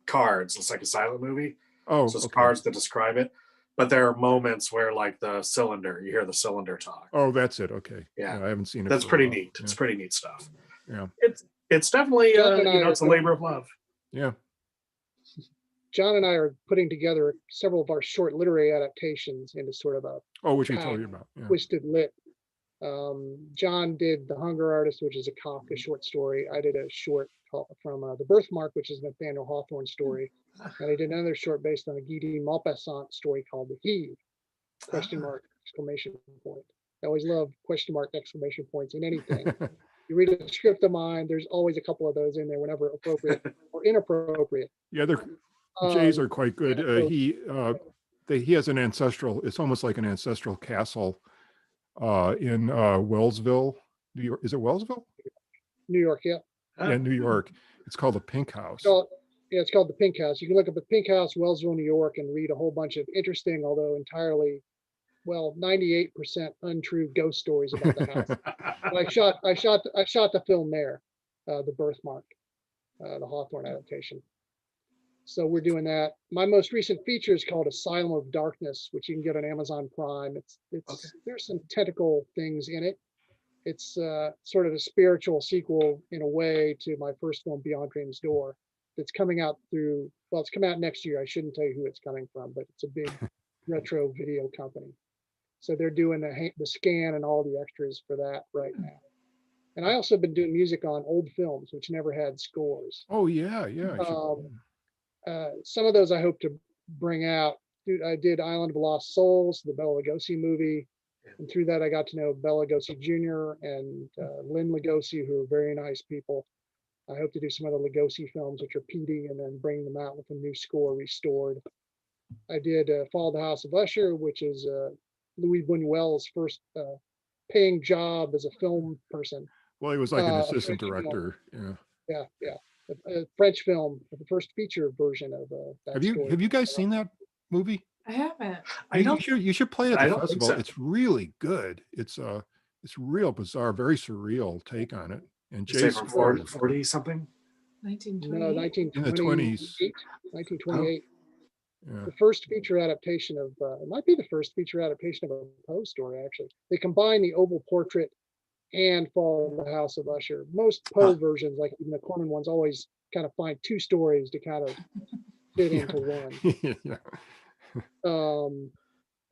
cards. It's like a silent movie. Oh, so it's cards that describe it. But there are moments where like you hear the cylinder talk. Oh, that's it. Okay. Yeah, I haven't seen it. That's pretty neat. It's pretty neat stuff. Yeah. It's definitely it's a labor of love. Yeah. John and I are putting together several of our short literary adaptations into sort of a which he told you about. Yeah. Twisted lit. John did The Hunger Artist, which is a Kafka short story. I did a short from The Birthmark, which is a Nathaniel Hawthorne story. And I did another short based on a Guy de Maupassant story called The Heave, ? Exclamation point. I always love question mark exclamation points in anything. You read a script of mine, there's always a couple of those in there whenever appropriate or inappropriate. Yeah, J's are quite good. He has an ancestral, it's almost like an ancestral castle in Wellsville, New York. Is it Wellsville? New York, yeah. Yeah, New York. It's called the Pink House. It's called the Pink House. You can look up the Pink House, Wellsville, New York, and read a whole bunch of interesting, although entirely, 98% untrue ghost stories about the house. But I shot the film there, The Birthmark, the Hawthorne adaptation. So we're doing that. My most recent feature is called Asylum of Darkness, which you can get on Amazon Prime. There's some tentacle things in it. It's sort of a spiritual sequel in a way to my first film, Beyond Dream's Door. It's coming out it's coming out next year. I shouldn't tell you who it's coming from, but it's a big retro video company. So they're doing the scan and all the extras for that right now. And I also have been doing music on old films, which never had scores. Oh, yeah. Some of those I hope to bring out. I did Island of Lost Souls, the Bela Lugosi movie. And through that, I got to know Bela Lugosi Jr. and Lynn Lugosi, who are very nice people. I hope to do some other Lugosi films, which are PD, and then bring them out with a new score restored. I did Fall of the House of Usher, which is Louis Buñuel's first paying job as a film person. Well, he was like an assistant director. Yeah. A French film, the first feature version of that. Have you guys seen that movie? I haven't. You should play it at the festival. So. It's really good. It's real bizarre, very surreal take on it. And Jay's from 40 something. 1928. No, 1928. In the 20s. 1928. Oh. Yeah. The first feature adaptation of it might be the first feature adaptation of a Poe story. Actually, they combine the oval portrait and Fall of the House of Usher. Most Poe versions, like even the Corman ones, always kind of find two stories to kind of fit into one. Yeah.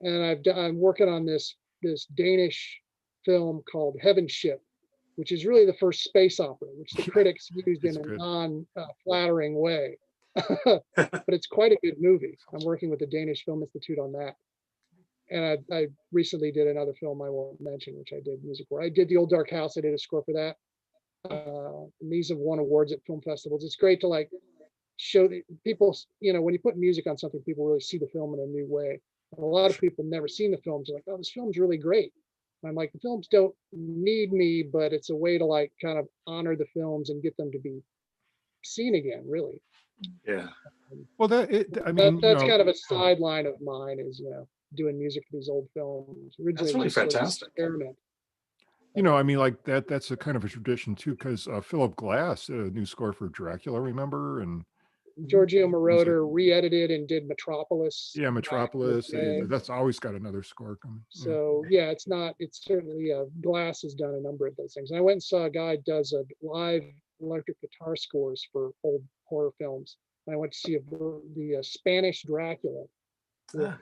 And I'm working on this Danish film called Heaven Ship, which is really the first space opera, which the critics used in a non-flattering way. But it's quite a good movie. I'm working with the Danish Film Institute on that. And I recently did another film I won't mention, which I did music for. I did The Old Dark House. I did a score for that. And these have won awards at film festivals. It's great to like show the people, you know, when you put music on something, people really see the film in a new way. And a lot of people never seen the films. Are like, oh, this film's really great. And I'm like, the films don't need me, but it's a way to like kind of honor the films and get them to be seen again, really. Yeah. Well, that's kind of a sideline of mine, is, you know, doing music for these old films. Originally, that's really fantastic. Sort of experiment. You know, I mean, like that's a kind of a tradition too, because Philip Glass did a new score for Dracula, remember? And Giorgio Moroder re-edited and did Metropolis. Yeah, Metropolis. That's always got another score coming. So yeah, it's certainly Glass has done a number of those things. And I went and saw a guy does a live electric guitar scores for old horror films. And I went to see the Spanish Dracula. With,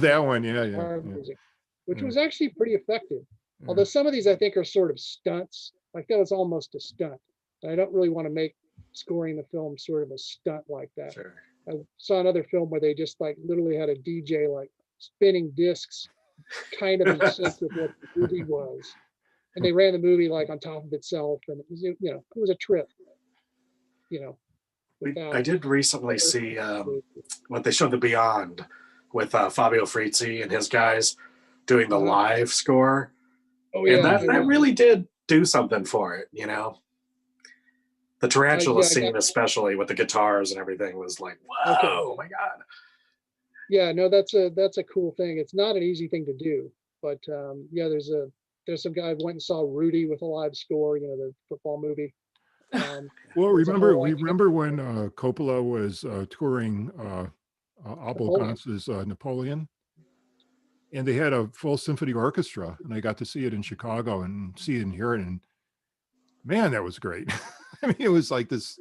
that one, yeah. Music, which was actually pretty effective. Yeah. Although some of these I think are sort of stunts. Like that was almost a stunt. And I don't really want to make scoring the film sort of a stunt like that. Sure. I saw another film where they just like literally had a DJ like spinning discs kind of in sync with what the movie was. And they ran the movie like on top of itself, and it was, you know, it was a trip, you know. I did recently see what they showed, The Beyond, with Fabio Frizzi and his guys doing the live score. Oh, yeah, and that really did do something for it, you know. The tarantula scene, especially with the guitars and everything, was like, whoa, oh my God. Yeah, no, that's a cool thing. It's not an easy thing to do, but yeah, there's some guy went and saw Rudy with a live score, you know, the football movie. Well, remember when Coppola was touring Abel Gance's Napoleon, and they had a full symphony orchestra, and I got to see it in Chicago and see it and hear it, and man, that was great. I mean, it was like this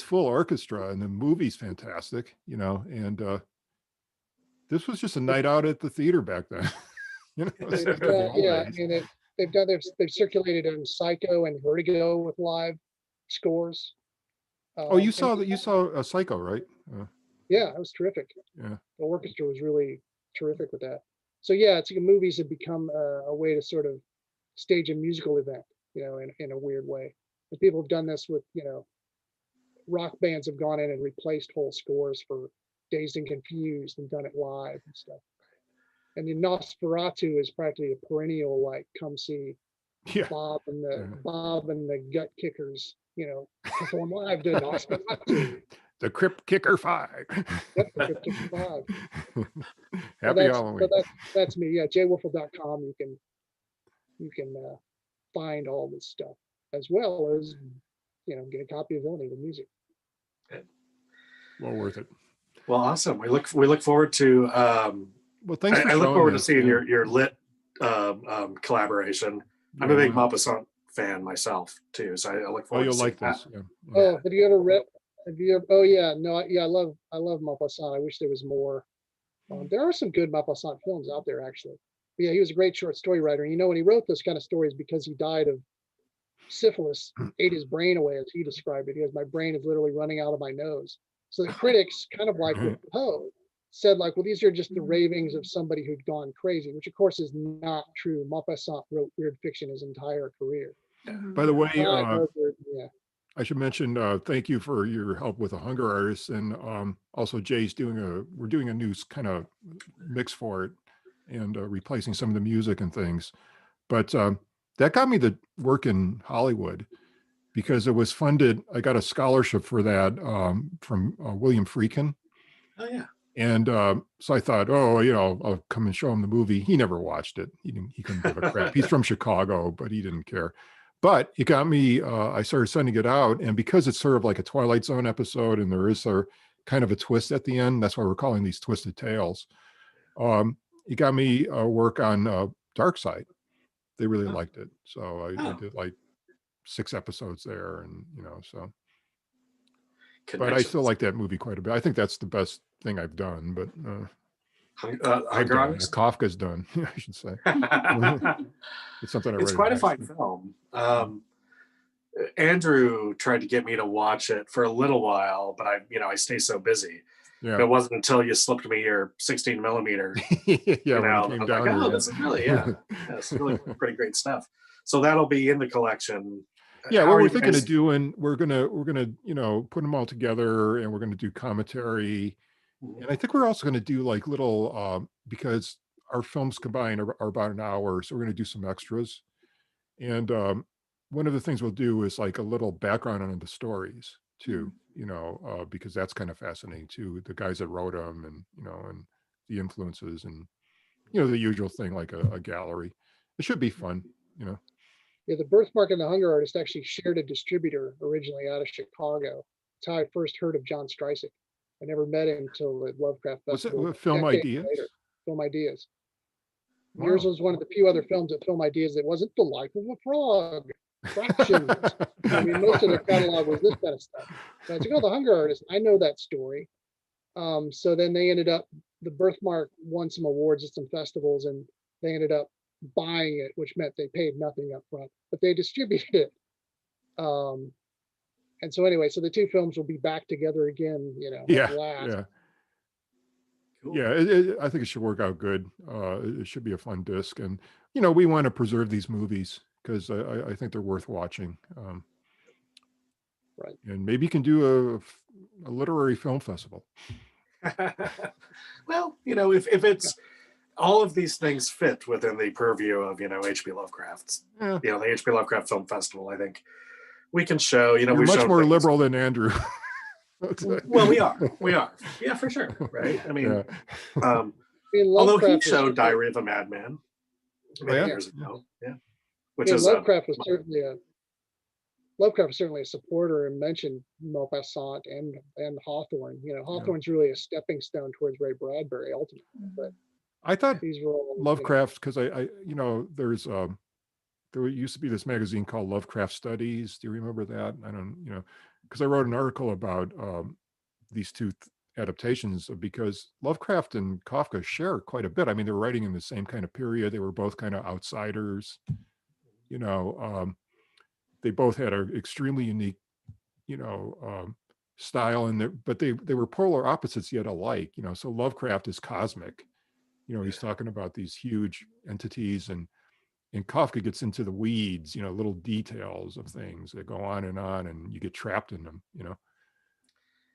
full orchestra, and the movie's fantastic, you know, and this was just a night out at the theater back then. You know, I mean, they've circulated in Psycho and Vertigo with live scores. You saw Psycho, right? Yeah, it was terrific. Yeah, the orchestra was really terrific with that. So yeah, it's like movies have become a way to sort of stage a musical event, you know, in a weird way. And people have done this with, you know, rock bands have gone in and replaced whole scores for Dazed and Confused and done it live and stuff. And the Nosferatu is practically a perennial, like, come see Bob and the Gut Kickers, you know, perform live to Nosferatu. The Crypt Kicker 5. Yep, the Crypt Kicker 5. Happy Halloween. So that's me. Yeah, jwolfel.com. You can find all this stuff, as well as, you know, get a copy of Villainy, the music. Good. Well worth it. Well, awesome. We look forward to. Well, thanks. I look forward to seeing your lit collaboration. I'm a big Maupassant fan myself too, so I look forward. You'll like this. Yeah. Oh, have you ever read? Oh yeah, no, yeah, I love Maupassant. I wish there was more. There are some good Maupassant films out there, actually. But yeah, he was a great short story writer. And, you know, when he wrote those kind of stories, because he died of syphilis, ate his brain away, as he described it. He goes, my brain is literally running out of my nose. So the critics, kind of like with Poe, said like, well, these are just the ravings of somebody who'd gone crazy, which of course is not true. Maupassant wrote weird fiction his entire career. By the way, I should mention, thank you for your help with the Hunger Artists, and also Jay's we're doing a new kind of mix for it, and replacing some of the music and things. But that got me to work in Hollywood, because it was funded. I got a scholarship for that from William Friedkin. Oh yeah. And so I thought, oh, you know, I'll come and show him the movie. He never watched it. He couldn't give a crap. He's from Chicago, but he didn't care. But it got me, I started sending it out. And because it's sort of like a Twilight Zone episode, and there is a kind of a twist at the end, that's why we're calling these twisted tales. It got me work on Dark Side. they really Oh. liked it. So I Oh. did like 6 episodes there, and you know, so. But I Connections. still like that movie quite a bit. I think that's the best thing I've done. But I've Hunger done, Artist? Kafka's done, I should say. It's something I It's read. quite a fine film. Andrew tried to get me to watch it for a little while, but I stay so busy. Yeah. And it wasn't until you slipped me your 16 millimeter, Yeah, when I it came was down like, here, oh, yeah. this is really, it's really pretty great stuff. So that'll be in the collection. Yeah, How what are we're you thinking guys- of doing, we're gonna put them all together, and we're gonna do commentary, and I think we're also gonna do like little because our films combined are about an hour, so we're gonna do some extras, and one of the things we'll do is like a little background on the stories too, because that's kind of fascinating too, the guys that wrote them, and the influences, and the usual thing, like a gallery. It should be fun. Yeah, the Birthmark and the Hunger Artist actually shared a distributor originally out of Chicago. That's how I first heard of John Strysik. I never met him until the Lovecraft Was it Festival. with Film decades Ideas? later. Film Ideas. Wow. Yours was one of the few other films at Film Ideas that wasn't The Life of a Frog. Fractions. I mean, most of the catalog was this kind of stuff. But I said, oh, the Hunger Artist, I know that story. So then they ended up, the Birthmark won some awards at some festivals, and they ended up buying it, which meant they paid nothing up front, but they distributed it. And so anyway, so the two films will be back together again, Yeah, at last. yeah. Cool. Yeah, I think it should work out good. It should be a fun disc, and we want to preserve these movies because I think they're worth watching. Right. And maybe you can do a literary film festival. Well, if it's all of these things fit within the purview of H.P. Lovecraft's, Yeah. the H.P. Lovecraft Film Festival, I think we can show. You're we much more things. liberal than Andrew. Well, we are, yeah, for sure, right? I mean, yeah. although he Lovecraft showed Diary of a Madman many years ago, which is Lovecraft was certainly a supporter and mentioned Maupassant and Hawthorne. Hawthorne's really a stepping stone towards Ray Bradbury ultimately. But I thought these were all Lovecraft, because I there used to be this magazine called Lovecraft Studies. Do you remember that? I don't, because I wrote an article about these two adaptations, because Lovecraft and Kafka share quite a bit. I mean, they were writing in the same kind of period. They were both kind of outsiders. They both had an extremely unique, style, but they were polar opposites yet alike. So Lovecraft is cosmic. He's talking about these huge entities, and Kafka gets into the weeds, little details of things that go on, and you get trapped in them,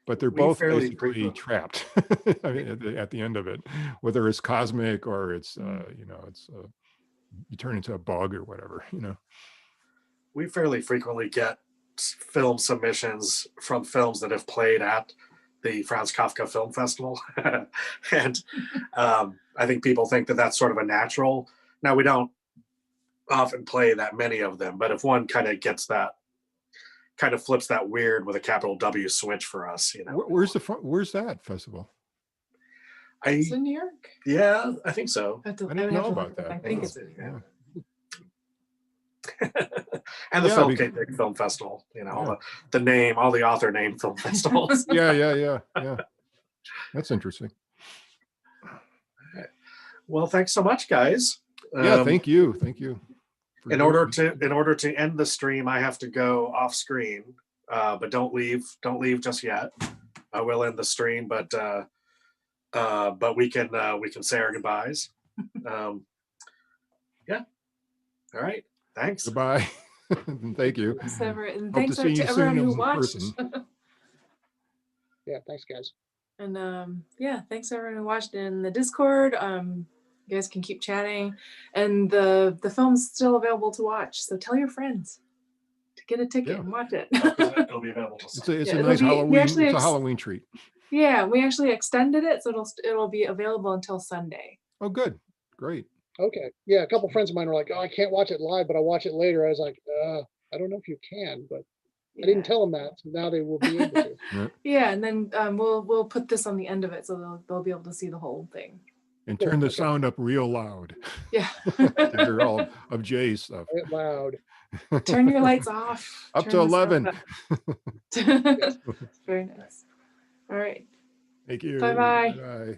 But they're both basically trapped. I mean, at the end of it, whether it's cosmic or it's, you turn into a bug or whatever, We fairly frequently get film submissions from films that have played at the Franz Kafka Film Festival. And I think people think that that's sort of a natural. Now, we don't often play that many of them, but if one kind of flips that weird with a capital W switch for us, Where's that festival? It's in New York. Yeah, I think so. I didn't know about that. I think it's in New York. And the Film Festival, all the name, all the author name film festivals. Yeah. That's interesting. Well, thanks so much, guys. Yeah, thank you. In order to end the stream, I have to go off screen, but don't leave just yet. I will end the stream, but we can say our goodbyes. Yeah. All right. Thanks. Goodbye. Thank you. Thanks, and Hope thanks to see to you everyone soon who in watched. person. Yeah, thanks, guys. And thanks everyone who watched in the Discord. You guys can keep chatting, and the film's still available to watch. So tell your friends to get a ticket and watch it. It'll be available. It's a nice Halloween. It's a Halloween treat. Yeah, we actually extended it, so it'll be available until Sunday. Oh, good, great. Okay, yeah, a couple friends of mine were like, "Oh, I can't watch it live, but I'll watch it later." I was like, "I don't know if you can, but." I didn't tell them that, so now they will be able to. Yeah, and then we'll put this on the end of it, so they'll be able to see the whole thing. And turn the sound up real loud Yeah. to hear all of Jay's stuff. It loud. Turn your lights off. Up Turn to the sound 11. up. Very nice. All right. Thank you. Bye-bye. Bye-bye.